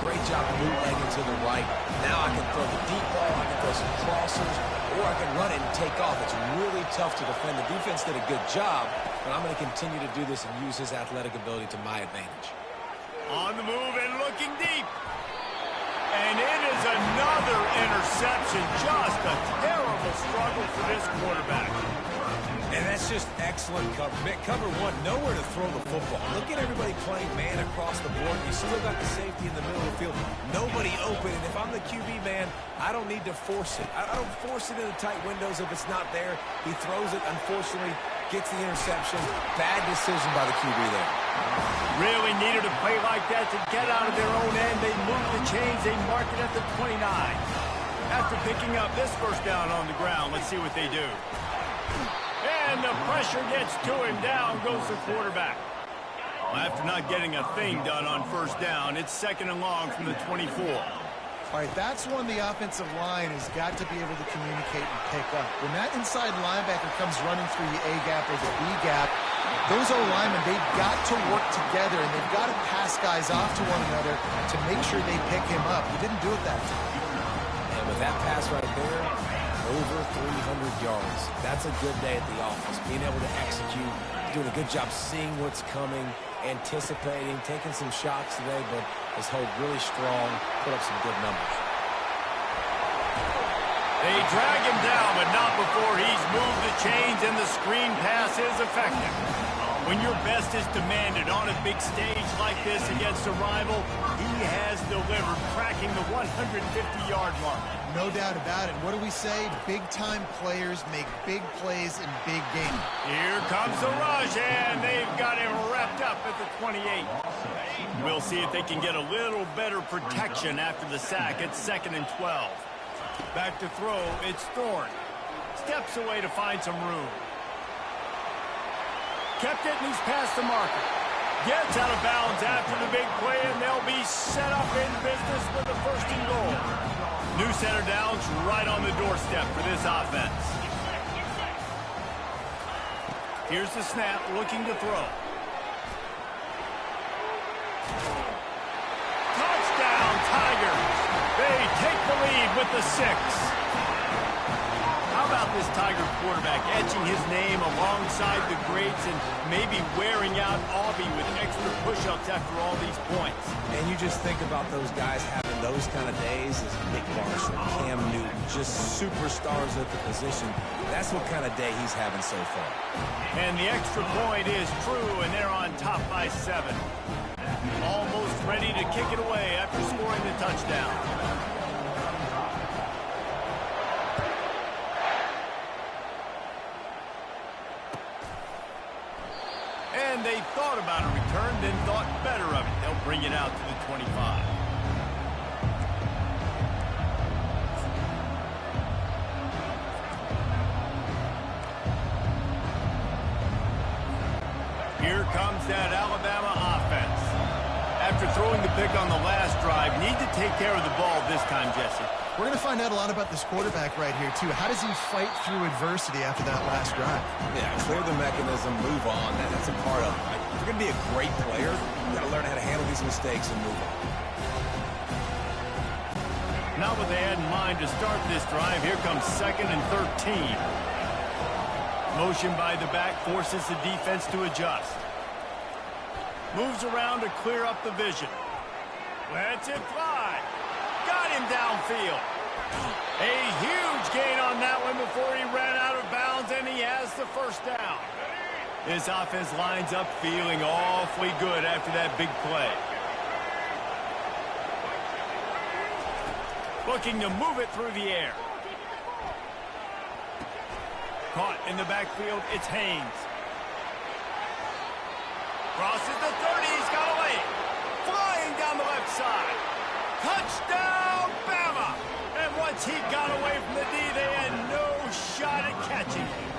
Great job bootlegging to the right. Now I can throw the deep ball, I can throw some crossers, or I can run it and take off. It's really tough to defend. The defense did a good job, but I'm going to continue to do this and use his athletic ability to my advantage. On the move and looking deep. And it is another interception. Just a terrible struggle for this quarterback. And that's just excellent cover. Cover 1, nowhere to throw the football. Look at everybody playing man across the board. You still got the safety in the middle of the field. Nobody open. And if I'm the QB man, I don't need to force it. I don't force it in the tight windows if it's not there. He throws it, unfortunately, gets the interception. Bad decision by the QB there. Really needed a play like that to get out of their own end. They move the chains. They mark it at the 29. After picking up this first down on the ground, let's see what they do. And the pressure gets to him. Down goes the quarterback. Well, after not getting a thing done on first down, it's second and long from the 24. All right, that's when the offensive line has got to be able to communicate and pick up. When that inside linebacker comes running through the A gap or the B gap, those O-linemen, they've got to work together, and they've got to pass guys off to one another to make sure they pick him up. He didn't do it that time. And with That pass right there, over 300 yards. That's a good day at the office. Being able to execute, doing a good job seeing what's coming, anticipating, taking some shots today, but has held really strong, put up some good numbers. They drag him down, but not before he's moved the chains and the screen pass is effective. When your best is demanded on a big stage like this against a rival, he has delivered, cracking the 150-yard mark. No doubt about it. What do we say? Big-time players make big plays in big games. Here comes the rush, and they've got him wrapped up at the 28. We'll see if they can get a little better protection after the sack. It's 2nd and 12. Back to throw, it's Thorne. Steps away to find some room. Kept it, and he's past the marker. Gets out of bounds after the big play, and they'll be set up in business with a 1st and goal. New center downs right on the doorstep for this offense. Here's the snap, looking to throw. Touchdown, Tigers! They take the lead with the 6. How about this Tiger quarterback etching his name alongside the greats and maybe wearing out Aubie with extra push-ups after all these points? And you just think about those guys having those kind of days as Nick Marshall, Cam Newton, just superstars at the position. That's what kind of day he's having so far. And the extra point is true, and they're on top by 7. Almost ready to kick it away after scoring the touchdown. And they thought about a return, then thought better of it. They'll bring it out to the 25. Here comes that Alabama offense. After throwing the pick on the last drive, need to take care of the ball this time, Jesse. We're going to find out a lot about this quarterback right here, too. How does he fight through adversity after that last drive? Yeah, clear the mechanism, move on. That's a part of it. Right? If you're going to be a great player, you've got to learn how to handle these mistakes and move on. Not what they had in mind to start this drive. Here comes 2nd and 13. Motion by the back forces the defense to adjust. Moves around to clear up the vision. Lets it fly. Got him downfield. A huge gain on that one before he ran out of bounds, and he has the 1st down. This offense lines up feeling awfully good after that big play. Looking to move it through the air. Caught in the backfield, it's Haynes. Crosses the 30, he's got away. Flying down the left side. Touchdown, Bama! And once he got away from the D, they had no shot at catching him.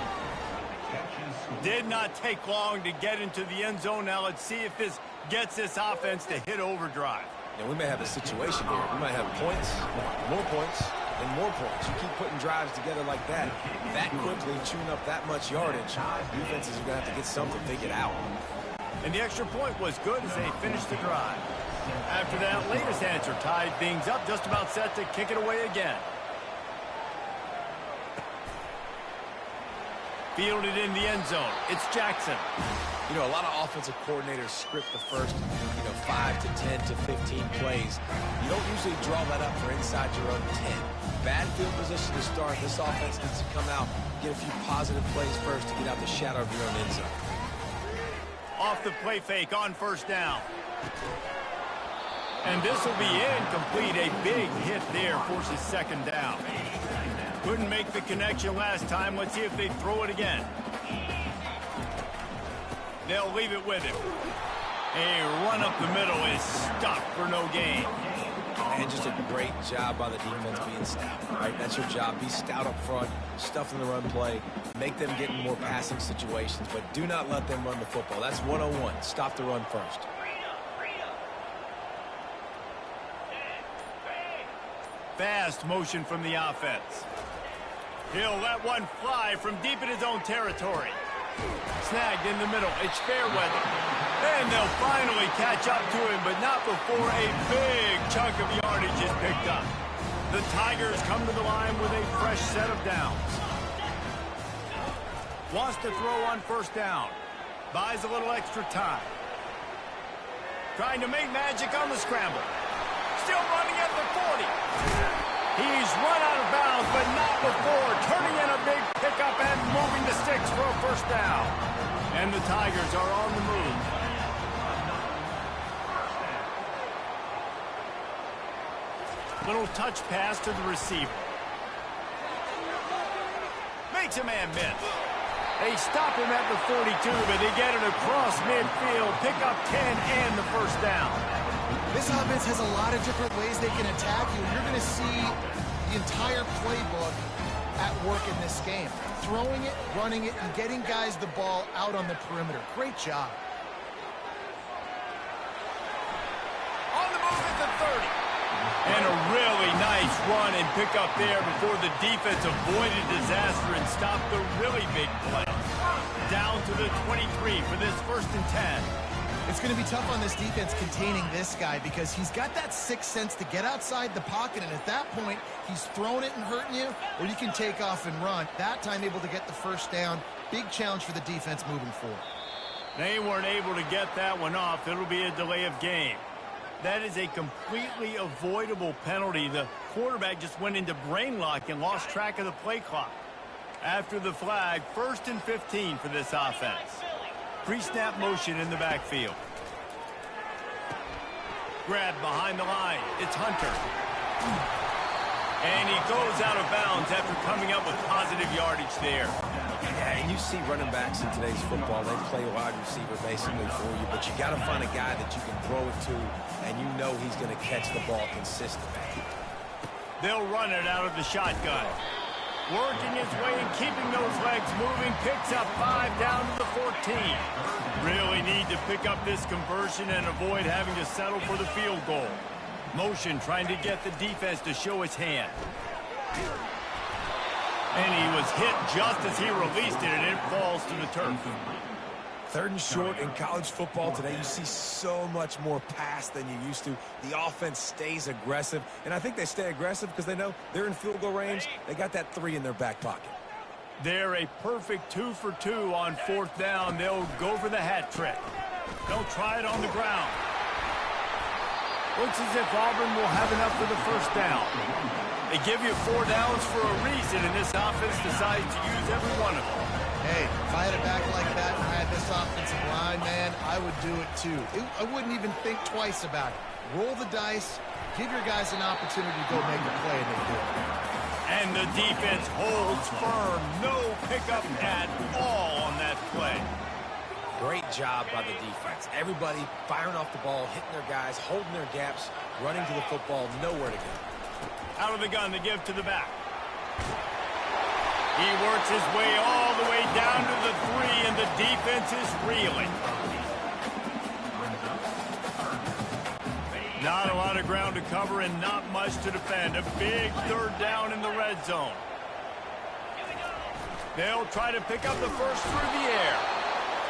Did not take long to get into the end zone. Now let's see if this gets this offense to hit overdrive. Yeah, we may have a situation here. We might have points, more points, and more points. You keep putting drives together like that quickly, chewing up that much yardage, defenses are going to have to get something figured out. And the extra point was good as they finished the drive. After that latest answer tied things up, just about set to kick it away again. Fielded in the end zone. It's Jackson. You know, a lot of offensive coordinators script the first, 5 to 10 to 15 plays. You don't usually draw that up for inside your own 10. Bad field position to start. This offense needs to come out, get a few positive plays first to get out the shadow of your own end zone. Off the play fake on 1st down. And this will be incomplete. A big hit there forces 2nd down. Couldn't make the connection last time. Let's see if they throw it again. They'll leave it with him. A run up the middle is stopped for no gain. And just a great job by the defense being stout. Right? That's your job. Be stout up front, stuff in the run play, make them get in more passing situations, but do not let them run the football. That's 101. Stop the run first. Fast motion from the offense. He'll let one fly from deep in his own territory. Snagged in the middle. It's Fairweather. And they'll finally catch up to him, but not before a big chunk of yardage is picked up. The Tigers come to the line with a fresh set of downs. Wants to throw on first down. Buys a little extra time. Trying to make magic on the scramble. Still running at the 40. He's run out of bounds, but not before. Turning in a big pickup and moving the sticks for a first down. And the Tigers are on the move. Little touch pass to the receiver. Makes a man miss. They stop him at the 42, but they get it across midfield. Pick up 10 and the first down. This offense has a lot of different ways they can attack you. You're going to see the entire playbook at work in this game. Throwing it, running it, and getting guys the ball out on the perimeter. Great job. On the move at the 30. And a really nice run and pick up there before the defense avoided disaster and stopped the really big play. Down to the 23 for this 1st and 10. It's going to be tough on this defense containing this guy because he's got that sixth sense to get outside the pocket, and at that point, he's throwing it and hurting you, or you can take off and run. That time able to get the first down. Big challenge for the defense moving forward. They weren't able to get that one off. It'll be a delay of game. That is a completely avoidable penalty. The quarterback just went into brain lock and lost track of the play clock. After the flag, 1st and 15 for this offense. Pre-snap motion in the backfield. Grab behind the line. It's Hunter. And he goes out of bounds after coming up with positive yardage there. Yeah, and you see running backs in today's football, they play wide receiver basically for you, but you got to find a guy that you can throw it to, and you know he's going to catch the ball consistently. They'll run it out of the shotgun. Working his way and keeping those legs moving, picks up 5 down to the 14. Really need to pick up this conversion and avoid having to settle for the field goal. Motion trying to get the defense to show his hand. And he was hit just as he released it, and it falls to the turf. 3rd and short in college football today. You see so much more pass than you used to. The offense stays aggressive, and I think they stay aggressive because they know they're in field goal range. They got that 3 in their back pocket. They're a perfect 2 for 2 on 4th down. They'll go for the hat trick. They'll try it on the ground. Looks as if Auburn will have enough for the first down. They give you 4 downs for a reason, and this offense decides to use every one of them. Hey, if I had a back like that and I had this offensive line, man, I would do it too. I wouldn't even think twice about it. Roll the dice, give your guys an opportunity to go make a play, and they do it. And the defense holds firm. No pickup at all on that play. Great job by the defense. Everybody firing off the ball, hitting their guys, holding their gaps, running to the football, nowhere to go. Out of the gun, they give to the back. He works his way all the way down to the 3, and the defense is reeling. Not a lot of ground to cover and not much to defend. A big 3rd down in the red zone. They'll try to pick up the first through the air.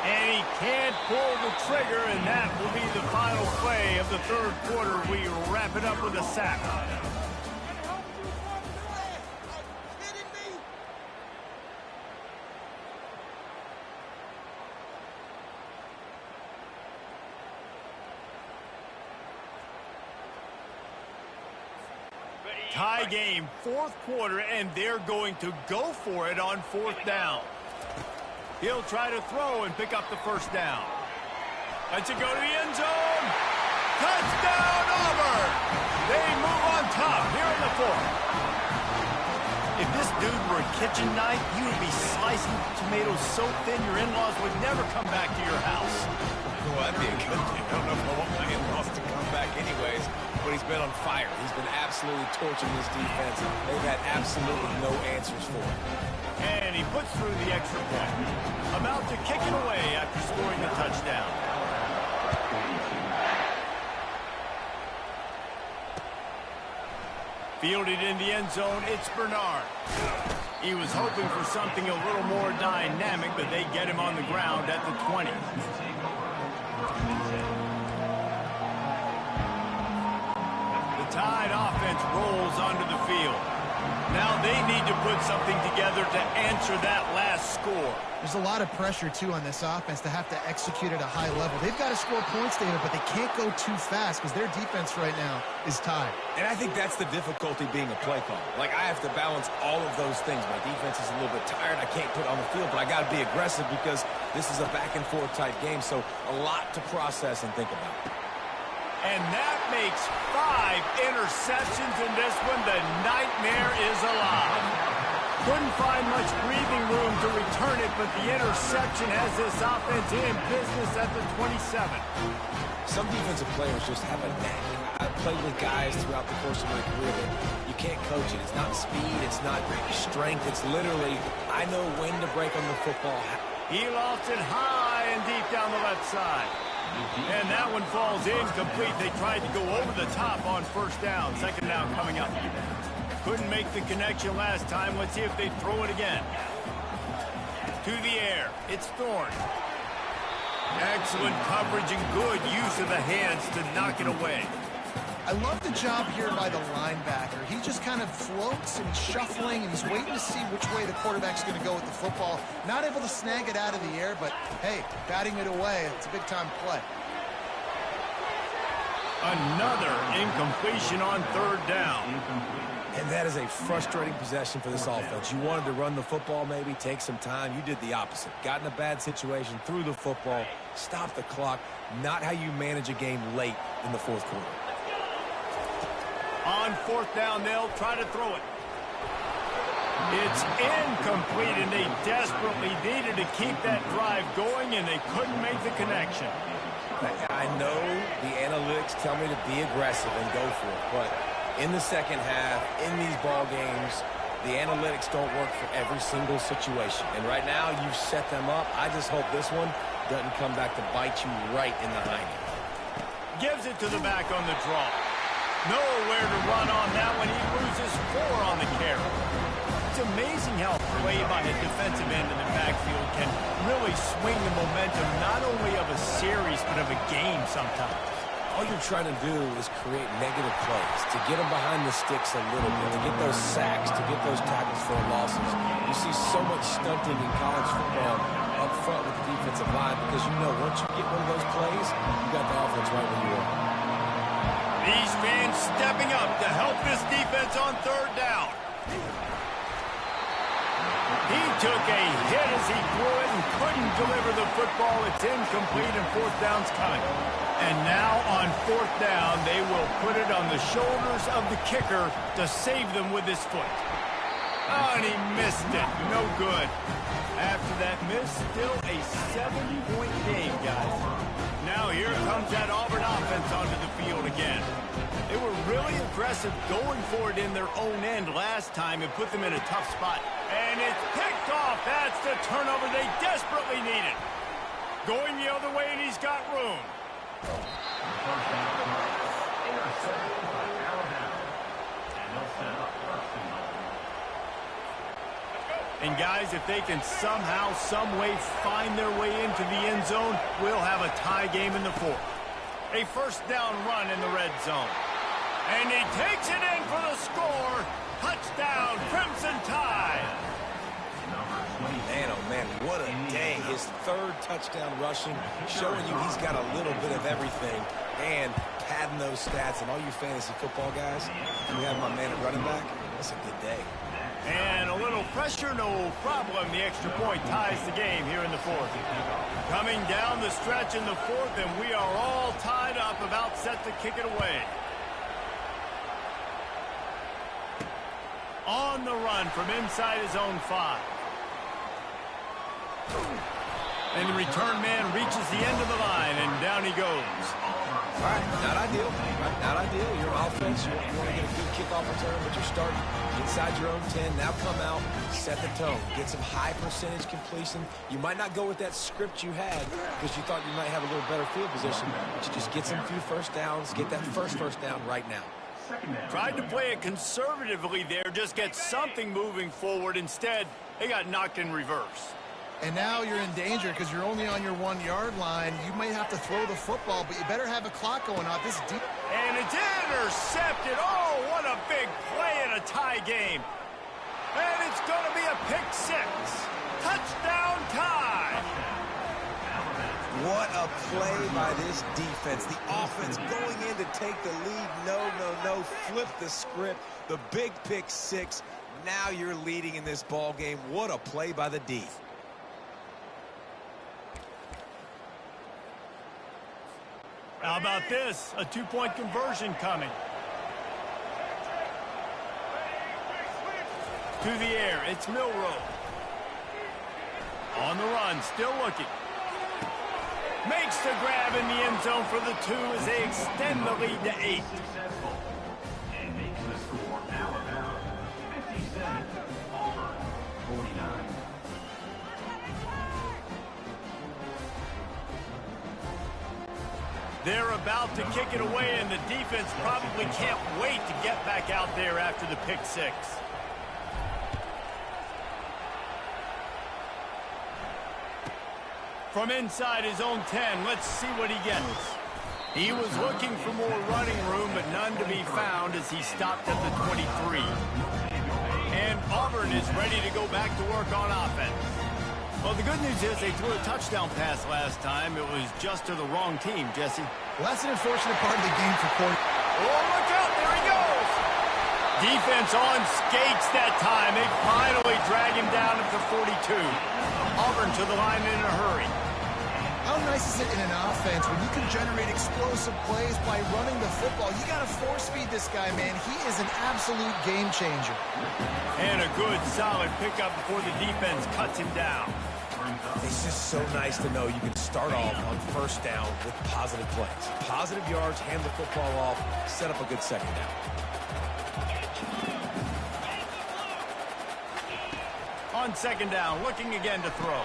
And he can't pull the trigger, and that will be the final play of the 3rd quarter. We wrap it up with a sack. Tie game, 4th quarter, and they're going to go for it on 4th down. He'll try to throw and pick up the first down. Lets it go to the end zone. Touchdown, Auburn! They move on top here in the 4th. If this dude were a kitchen knife, you would be slicing tomatoes so thin your in-laws would never come back to your house. Well, that'd be a good thing. I don't know if I want my in-laws to come back anyways, but he's been on fire. He's been absolutely torching this defense. They've had absolutely no answers for him. And he puts through the extra point. About to kick it away after scoring the touchdown. Fielded in the end zone, it's Bernard. He was hoping for something a little more dynamic, but they get him on the ground at the 20. The Tide offense rolls onto the field. Now they need to put something together to answer that last score. There's a lot of pressure, too, on this offense to have to execute at a high level. They've got to score points, David, but they can't go too fast because their defense right now is tied. And I think that's the difficulty being a play caller. Like, I have to balance all of those things. My defense is a little bit tired. I can't put it on the field, but I got to be aggressive because this is a back-and-forth type game, so a lot to process and think about. And that makes 5 interceptions in this one. The nightmare is alive. Couldn't find much breathing room to return it, but the interception has this offense in business at the 27. Some defensive players just have a knack. I've played with guys throughout the course of my career that you can't coach it. It's not speed. It's not strength. It's literally, I know when to break on the football. He lost it high and deep down the left side. And that one falls incomplete. They tried to go over the top on first down. Second down coming up. Couldn't make the connection last time. Let's see if they throw it again. To the air. It's Thorne. Excellent coverage and good use of the hands to knock it away. I love the job here by the linebacker. He just kind of floats and he's shuffling and he's waiting to see which way the quarterback's going to go with the football. Not able to snag it out of the air, but hey, batting it away, it's a big-time play. Another incompletion on third down. And that is a frustrating possession for this offense. You wanted to run the football, maybe take some time. You did the opposite. Got in a bad situation, threw the football, stopped the clock. Not how you manage a game late in the fourth quarter. On fourth down, they'll try to throw it. It's incomplete, and they desperately needed to keep that drive going, and they couldn't make the connection. I know the analytics tell me to be aggressive and go for it, but in the second half, in these ball games, the analytics don't work for every single situation. And right now, you've set them up. I just hope this one doesn't come back to bite you right in the hind end. Gives it to the back on the draw. Nowhere to run on that one. He loses 4 on the carry. It's amazing how play by a defensive end in the backfield can really swing the momentum not only of a series but of a game sometimes. All you're trying to do is create negative plays, to get them behind the sticks a little bit, to get those sacks, to get those tackles for losses. You see so much stunting in college football up front with the defensive line because you know once you get one of those plays, you got the offense right where you are. These fans stepping up to help this defense on third down. He took a hit as he threw it and couldn't deliver the football. It's incomplete and fourth down's coming. And now on fourth down, they will put it on the shoulders of the kicker to save them with his foot. Oh, and he missed it. No good. After that miss, still a 7-point game, guys. Now here comes that Auburn offense onto the field again. They were really aggressive going for it in their own end last time and put them in a tough spot. And it's picked off. That's the turnover they desperately needed. Going the other way, and he's got room. And guys, if they can somehow, some way find their way into the end zone, we'll have a tie game in the fourth. A first down run in the red zone. And he takes it in for the score. Touchdown, Crimson Tide. Man, oh man, what a day. His third touchdown rushing, showing you he's got a little bit of everything and padding those stats. And all you fantasy football guys, you have my man at running back, that's a good day. And a little pressure, no problem. The extra point ties the game here in the fourth. Coming down the stretch in the fourth, and we are all tied up, about set to kick it away. On the run from inside his own 5. And the return man reaches the end of the line, and down he goes. All right, not ideal. Right, not ideal. You're offense. You want to get a good kickoff return, but you're starting inside your own 10. Now come out, set the tone. Get some high percentage completion. You might not go with that script you had because you thought you might have a little better field position, but you just get some few first downs. Get that first down right now. Tried to play it conservatively there, just get something moving forward. Instead, they got knocked in reverse. And now you're in danger because you're only on your 1-yard line. You may have to throw the football, but you better have a clock going on. This deep And it's intercepted. Oh, what a big play in a tie game. And it's going to be a pick six. Touchdown tie. What a play by this defense. The offense going in to take the lead. No. Flip the script. The big pick six. Now you're leading in this ball game. What a play by the D. How about this? A two-point conversion coming. To the air, it's Milroe. On the run, still looking. Makes the grab in the end zone for the 2 as they extend the lead to 8. And makes the score now about 57, Auburn 49. They're about to kick it away, and the defense probably can't wait to get back out there after the pick six. From inside his own 10, let's see what he gets. He was looking for more running room, but none to be found as he stopped at the 23. And Auburn is ready to go back to work on offense. Well, the good news is they threw a touchdown pass last time. It was just to the wrong team, Jesse. Well, that's an unfortunate part of the game for Corey. Oh, look out. There he goes. Defense on skates that time. They finally drag him down at the 42. Auburn to the line in a hurry. How nice is it in an offense when you can generate explosive plays by running the football? You got to force feed this guy, man. He is an absolute game changer. And a good, solid pickup before the defense cuts him down. It's just so nice to know you can start off on first down with positive plays. Positive yards, hand the football off, set up a good second down. On second down, looking again to throw.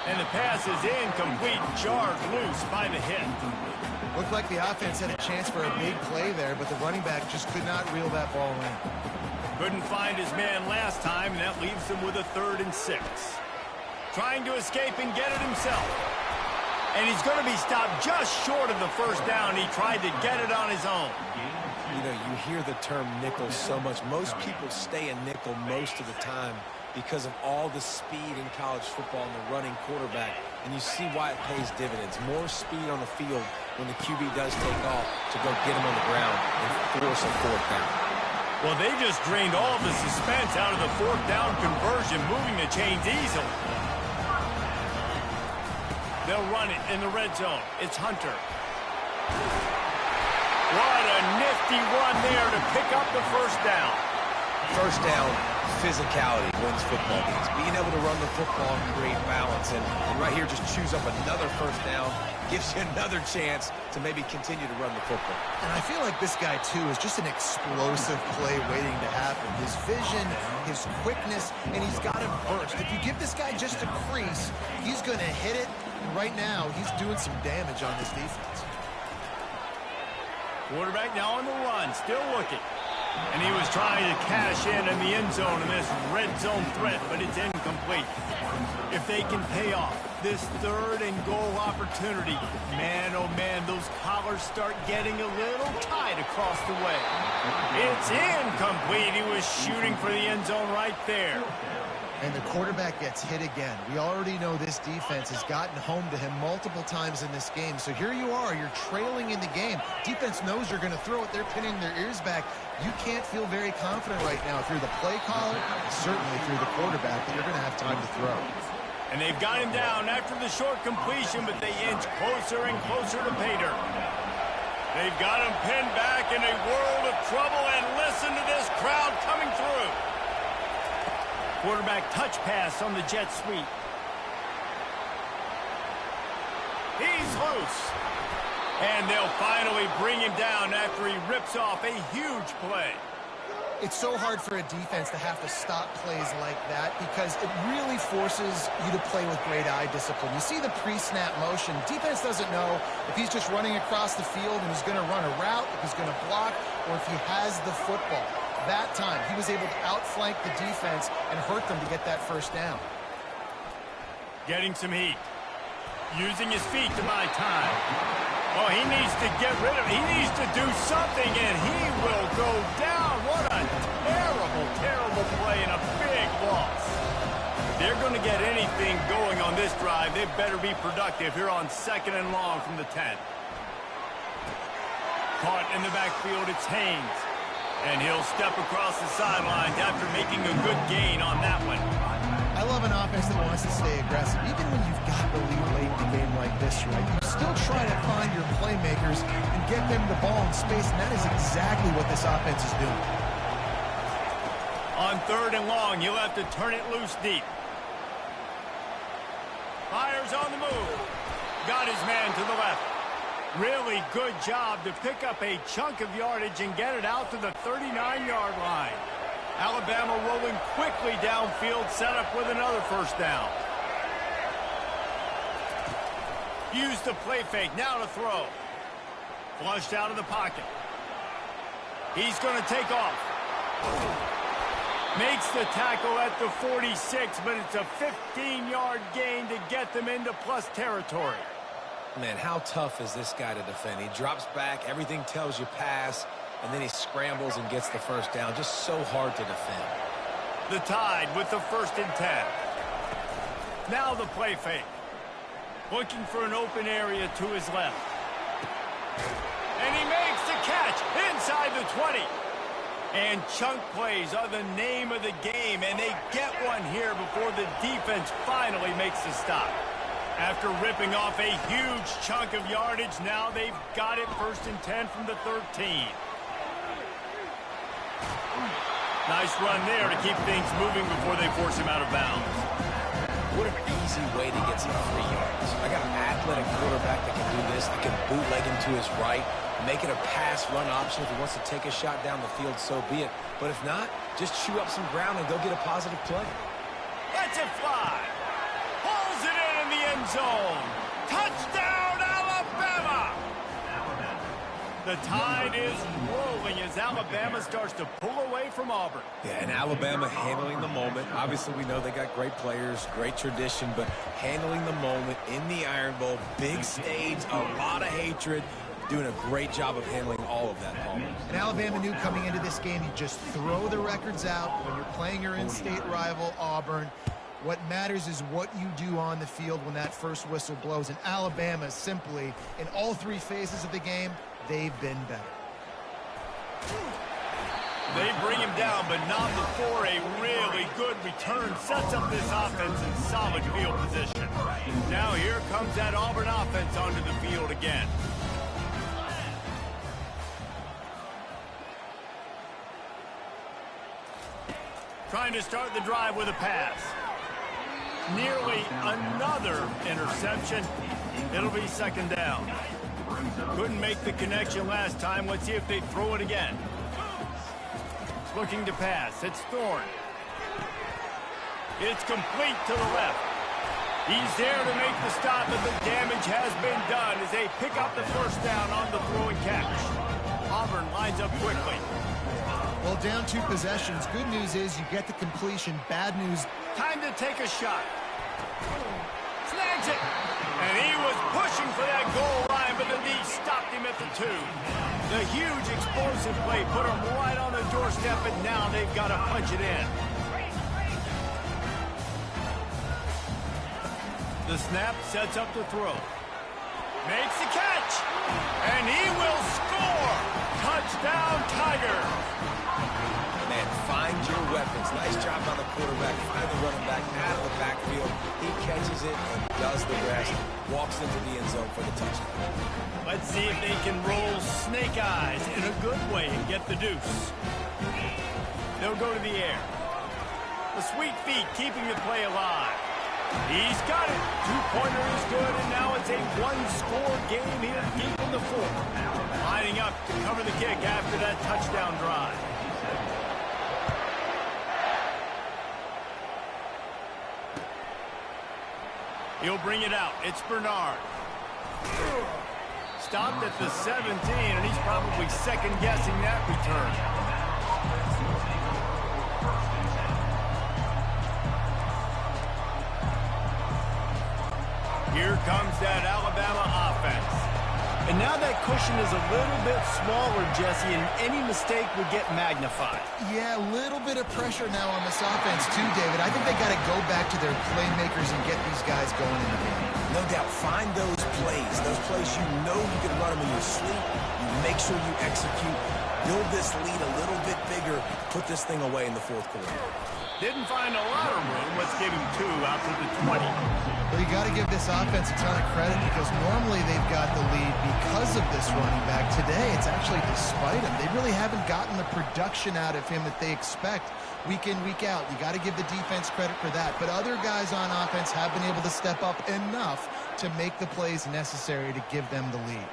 And the pass is incomplete, jarred loose by the hit. Looked like the offense had a chance for a big play there, but the running back just could not reel that ball in. Couldn't find his man last time, and that leaves him with a 3rd and 6. Trying to escape and get it himself. And he's going to be stopped just short of the first down. He tried to get it on his own. You know, you hear the term nickel so much. Most people stay a nickel most of the time because of all the speed in college football and the running quarterback. And you see why it pays dividends. More speed on the field when the QB does take off to go get him on the ground and force a 4th down. Well, they just drained all of the suspense out of the 4th down conversion, moving the chains easily. They'll run it in the red zone. It's Hunter. What a nifty run there to pick up the first down. First down, physicality wins football games. Being able to run the football and create balance. And right here, just choose up another first down. Gives you another chance to maybe continue to run the football. And I feel like this guy, too, is just an explosive play waiting to happen. His vision, his quickness, and he's got a burst. If you give this guy just a crease, he's going to hit it. And right now, he's doing some damage on this defense. Quarterback now on the run, still looking. And he was trying to cash in the end zone in this red zone threat, but it's incomplete. If they can pay off this 3rd and goal opportunity, man, oh man, those collars start getting a little tight across the way. It's incomplete. He was shooting for the end zone right there. And the quarterback gets hit again. We already know this defense has gotten home to him multiple times in this game. So here you are, you're trailing in the game. Defense knows you're going to throw it. They're pinning their ears back. You can't feel very confident right now through the play caller, certainly through the quarterback, that you're going to have time to throw. And they've got him down after the short completion, but they inch closer and closer to pay dirt. They've got him pinned back in a world of trouble, and listen to this crowd coming through. Quarterback touch pass on the jet sweep. He's loose. And they'll finally bring him down after he rips off a huge play. It's so hard for a defense to have to stop plays like that because it really forces you to play with great eye discipline. You see the pre-snap motion. Defense doesn't know if he's just running across the field and he's going to run a route, if he's going to block, or if he has the football. That time, he was able to outflank the defense and hurt them to get that first down. Getting some heat. Using his feet to buy time. Oh, he needs to get rid of it. He needs to do something, and he will go down. What a terrible, terrible play and a big loss. If they're going to get anything going on this drive, they better be productive here on 2nd and long from the 10. Caught in the backfield, it's Haynes. And he'll step across the sidelines after making a good gain on that one. I love an offense that wants to stay aggressive. Even when you've got the lead late in the game like this, right, you still try to find your playmakers and get them the ball in space, and that is exactly what this offense is doing. On 3rd and long, he'll have to turn it loose deep. Fires on the move. Got his man to the left. Really good job to pick up a chunk of yardage and get it out to the 39-yard line. Alabama rolling quickly downfield, set up with another first down. Use the play fake, now to throw. Flushed out of the pocket. He's going to take off. Makes the tackle at the 46, but it's a 15-yard gain to get them into plus territory. Man, how tough is this guy to defend? He drops back, everything tells you pass, and then he scrambles and gets the first down. Just so hard to defend. The Tide with the 1st and 10. Now the play fake. Looking for an open area to his left. And he makes the catch inside the 20. And chunk plays are the name of the game, and they get one here before the defense finally makes the stop. After ripping off a huge chunk of yardage, now they've got it 1st and 10 from the 13. Nice run there to keep things moving before they force him out of bounds. What an easy way to get some 3 yards. I got an athletic quarterback that can do this. I can bootleg him to his right, make it a pass-run option. If he wants to take a shot down the field, so be it. But if not, just chew up some ground and go get a positive play. Lets it fly. Pulls it in the end zone. Touchdown, Alabama! The Tide is rolling as Alabama starts to pull away from Auburn. Yeah, and Alabama handling the moment. Obviously, we know they got great players, great tradition, but handling the moment in the Iron Bowl, big stage, a lot of hatred, doing a great job of handling all of that, Paul. And Alabama knew coming into this game, you just throw the records out when you're playing your in-state rival, Auburn. What matters is what you do on the field when that first whistle blows. And Alabama simply, in all 3 phases of the game, they've been better. They bring him down, but not before a really good return sets up this offense in solid field position. Now here comes that Auburn offense onto the field again. Trying to start the drive with a pass. Nearly another interception. It'll be 2nd down. Couldn't make the connection last time. Let's see if they throw it again. Looking to pass. It's Thorne. It's complete to the left. He's there to make the stop, but the damage has been done as they pick up the first down on the throw and catch. Auburn lines up quickly. Well, down 2 possessions. Good news is you get the completion. Bad news. Time to take a shot. Snags it. And he was pushing for that goal line, but the knee stopped him at the 2. The huge explosive play put him right on the doorstep, and now they've got to punch it in. The snap sets up the throw. Makes the catch. And he will score. Touchdown, Tiger. Man, find your weapons. Nice job by the quarterback. Find the running back out of the backfield. He catches it and does the rest. Walks into the end zone for the touchdown. Let's see if they can roll snake eyes in a good way and get the deuce. They'll go to the air. The sweet feet keeping the play alive. He's got it. 2-pointer is good, and now it's a 1-score game here deep in the 4th. Lining up to cover the kick after that touchdown drive. He'll bring it out. It's Bernard. Stopped at the 17, and he's probably second-guessing that return. Here comes that Alabama offense. And now that cushion is a little bit smaller, Jesse, and any mistake would get magnified. Yeah, a little bit of pressure now on this offense too, David. I think they got to go back to their playmakers and get these guys going in the game. No doubt. Find those plays you know you can run them in your sleep. You make sure you execute. Build this lead a little bit bigger. Put this thing away in the fourth quarter. Didn't find a lot of room. Let's give him 2 out to the 20. Well, you got to give this offense a ton of credit because normally they've got the lead because of this running back. Today, it's actually despite him. They really haven't gotten the production out of him that they expect week in, week out. You got to give the defense credit for that. But other guys on offense have been able to step up enough to make the plays necessary to give them the lead.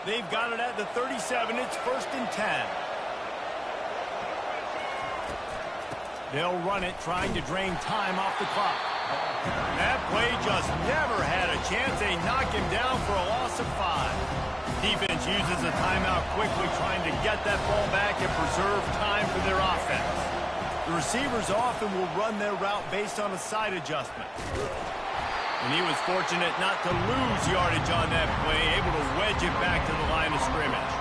They've got it at the 37. It's 1st and 10. They'll run it, trying to drain time off the clock. That play just never had a chance. They knock him down for a loss of 5. Defense uses a timeout quickly, trying to get that ball back and preserve time for their offense. The receivers often will run their route based on a side adjustment. And he was fortunate not to lose yardage on that play, able to wedge it back to the line of scrimmage.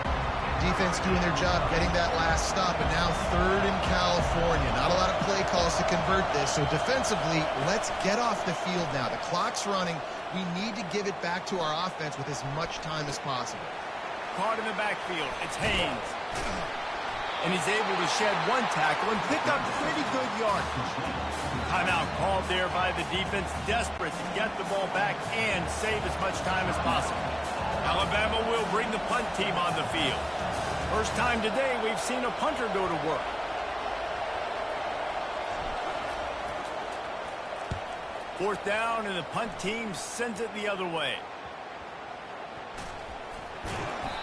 Defense doing their job, getting that last stop, and now 3rd in California. Not a lot of play calls to convert this, so defensively, let's get off the field now. The clock's running. We need to give it back to our offense with as much time as possible. Caught in the backfield. It's Haynes. And he's able to shed 1 tackle and pick up pretty good yardage. Timeout called there by the defense, desperate to get the ball back and save as much time as possible. Alabama will bring the punt team on the field. First time today we've seen a punter go to work. Fourth down, and the punt team sends it the other way.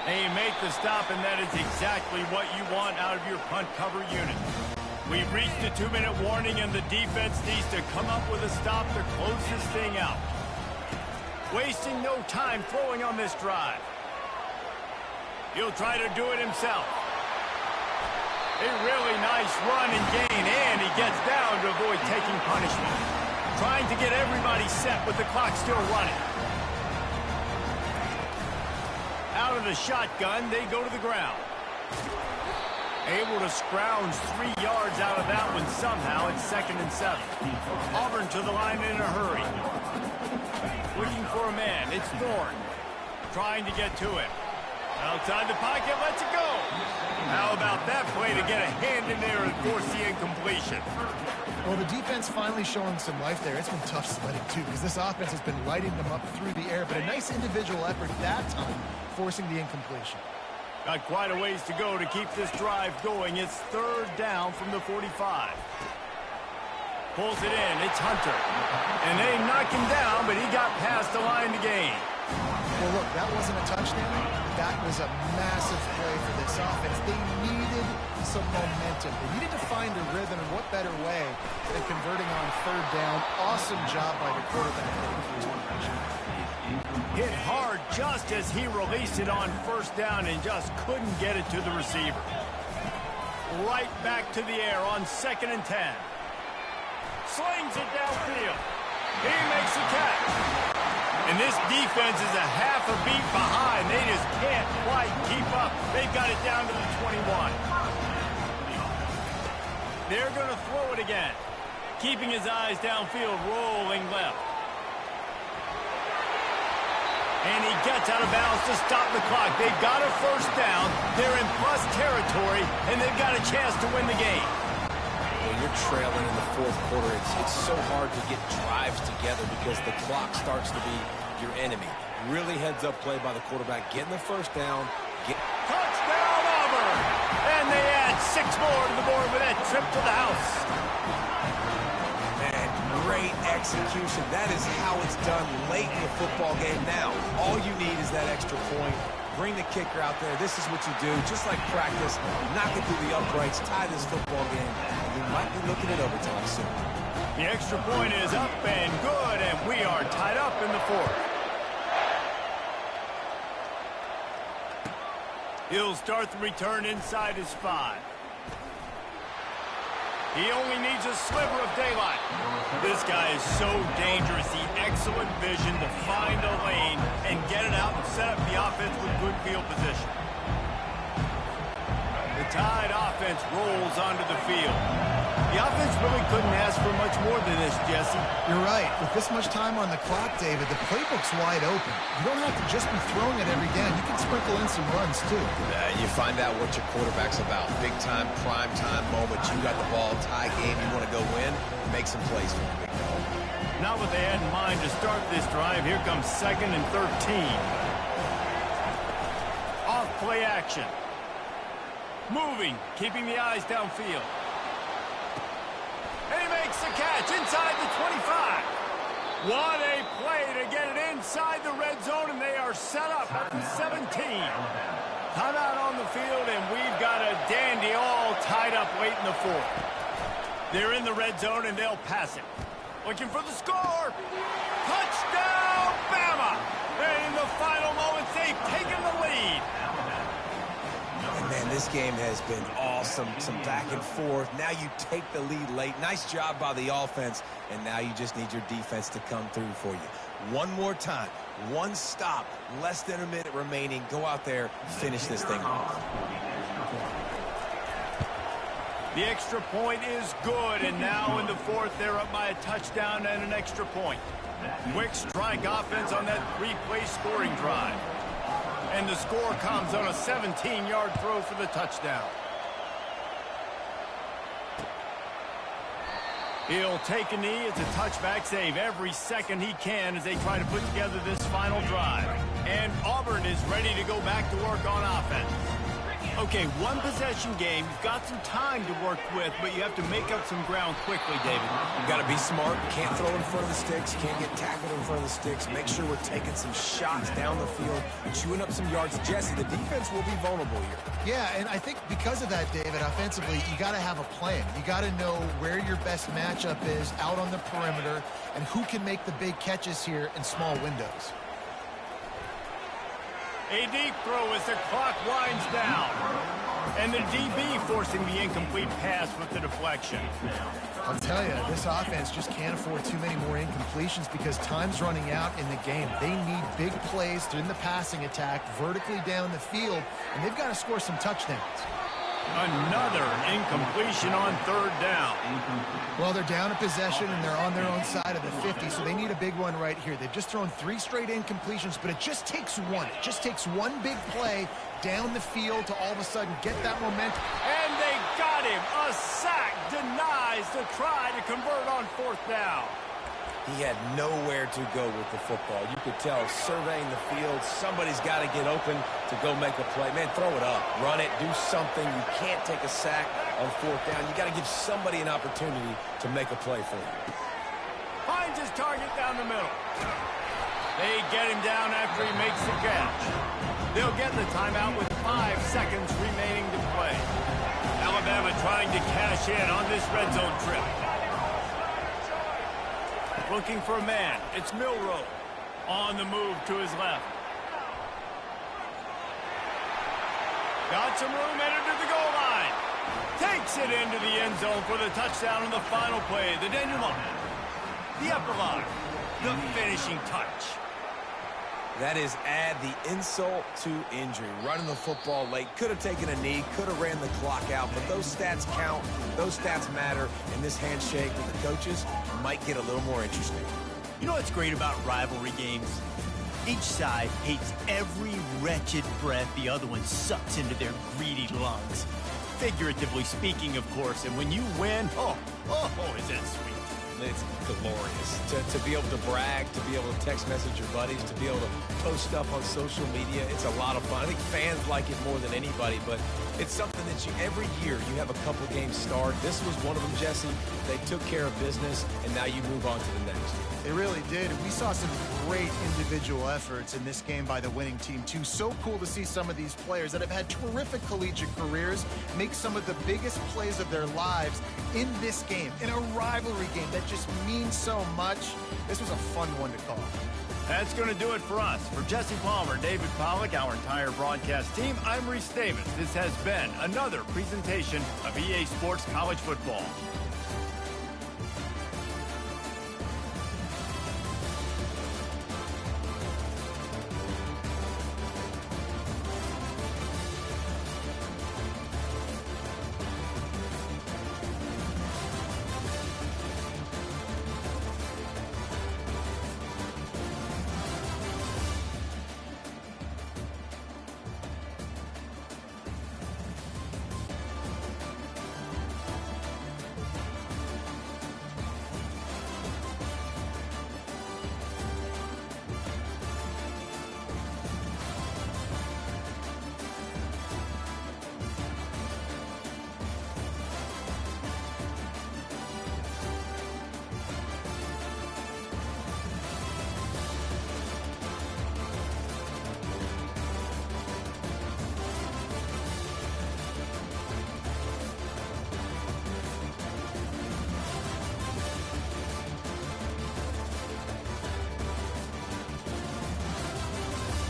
They make the stop, and that is exactly what you want out of your punt cover unit. We've reached a 2-minute warning, and the defense needs to come up with a stop to close this thing out. Wasting no time throwing on this drive. He'll try to do it himself. A really nice run and gain, and he gets down to avoid taking punishment. Trying to get everybody set with the clock still running. Out of the shotgun, they go to the ground. Able to scrounge 3 yards out of that one somehow. It's 2nd and 7. Auburn to the line in a hurry. Looking for a man. It's Thorne. Trying to get to it. Outside the pocket, lets it go. How about that play to get a hand in there and force the incompletion? Well, the defense finally showing some life there. It's been tough sledding, too, because this offense has been lighting them up through the air. But a nice individual effort that time, forcing the incompletion. Got quite a ways to go to keep this drive going. It's 3rd down from the 45. Pulls it in. It's Hunter. And they knock him down, but he got past the line to gain. Well, look, that wasn't a touchdown. That was a massive play for this offense. They needed some momentum. They needed to find a rhythm, and what better way than converting on 3rd down. Awesome job by the quarterback. Hit hard just as he released it on 1st down and just couldn't get it to the receiver. Right back to the air on 2nd and 10. Slings it downfield. He makes the catch. And this defense is a half a beat behind. They just can't quite keep up. They've got it down to the 21. They're going to throw it again. Keeping his eyes downfield, rolling left. And he gets out of bounds to stop the clock. They've got a 1st down. They're in plus territory, and they've got a chance to win the game. When you're trailing in the 4th quarter, it's so hard to get drives together because the clock starts to be your enemy. Really heads-up play by the quarterback, getting the 1st down. Touchdown, Auburn! And they add 6 more to the board with that trip to the house. Man, great execution. That is how it's done late in the football game now. All you need is that extra point. Bring the kicker out there. This is what you do. Just like practice, knock it through the uprights, tie this football game. We might be looking at overtime soon. The extra point is up and good, and we are tied up in the 4th. He'll start the return inside his 5. He only needs a sliver of daylight. This guy is so dangerous. He excellent vision to find a lane and get it out and set up the offense with good field position. The Tide offense rolls onto the field. The offense really couldn't ask for much more than this, Jesse. You're right. With this much time on the clock, David, the playbook's wide open. You don't have to just be throwing it every down. You can sprinkle in some runs, too. You find out what your quarterback's about. Big-time, prime-time moment. You got the ball, tie game, you want to go win, make some plays for the big dog. Not what they had in mind to start this drive. Here comes 2nd and 13. Off play action. Moving, keeping the eyes downfield. And he makes the catch inside the 25. What a play to get it inside the red zone, and they are set up at the 17. Timeout on the field, and we've got a dandy all tied up late in the 4th. They're in the red zone, and they'll pass it. Looking for the score. Touchdown, Bama! And in the final moments, they've taken the lead. And man, this game has been awesome. Some back and forth. Now you take the lead late. Nice job by the offense. And now you just need your defense to come through for you. One more time. One stop. Less than a minute remaining. Go out there, finish this thing off. The extra point is good, and now in the 4th, they're up by a touchdown and an extra point. Quick strike offense on that 3-play scoring drive. And the score comes on a 17-yard throw for the touchdown. He'll take a knee. It's a touchback save every second he can as they try to put together this final drive. And Auburn is ready to go back to work on offense. Okay, one possession game. You've got some time to work with, but you have to make up some ground quickly, David. You got to be smart. Can't throw in front of the sticks. Can't get tackled in front of the sticks. Make sure we're taking some shots down the field, chewing up some yards. Jesse, the defense will be vulnerable here. Yeah, and I think because of that, David, offensively, you got to have a plan. You got to know where your best matchup is out on the perimeter and who can make the big catches here in small windows. A deep throw as the clock winds down. And the DB forcing the incomplete pass with the deflection. I'll tell you, this offense just can't afford too many more incompletions because time's running out in the game. They need big plays in the passing attack, vertically down the field, and they've got to score some touchdowns. Another incompletion on 3rd down. Well, they're down a possession, and they're on their own side of the 50, so they need a big one right here. They've just thrown 3 straight incompletions, but it just takes one. It just takes one big play down the field to all of a sudden get that momentum. And they got him. A sack denies the try to convert on 4th down. He had nowhere to go with the football. You could tell, surveying the field, somebody's got to get open to go make a play. Man, throw it up. Run it. Do something. You can't take a sack on 4th down. You got to give somebody an opportunity to make a play for you. Finds his target down the middle. They get him down after he makes the catch. They'll get the timeout with 5 seconds remaining to play. Alabama trying to cash in on this red zone trip. Looking for a man. It's Milroe. On the move to his left. Got some room, headed to the goal line. Takes it into the end zone for the touchdown on the final play. The denouement. The epilogue. The finishing touch. That is add the insult to injury. Running the football late. Could have taken a knee. Could have ran the clock out. But those stats count. Those stats matter. And this handshake with the coaches might get a little more interesting. You know what's great about rivalry games? Each side hates every wretched breath the other one sucks into their greedy lungs. Figuratively speaking, of course. And when you win, oh, is that sweet. It's glorious. To be able to brag, to be able to text message your buddies, to be able to post stuff on social media. It's a lot of fun. I think fans like it more than anybody, but it's something that every year you have a couple games start. This was one of them, Jesse. They took care of business, and now you move on to the next. They really did. We saw some great individual efforts in this game by the winning team, too. So cool to see some of these players that have had terrific collegiate careers make some of the biggest plays of their lives in this game, in a rivalry game that just means so much. This was a fun one to call. That's going to do it for us. For Jesse Palmer, David Pollack, our entire broadcast team, I'm Reese Davis. This has been another presentation of EA Sports College Football.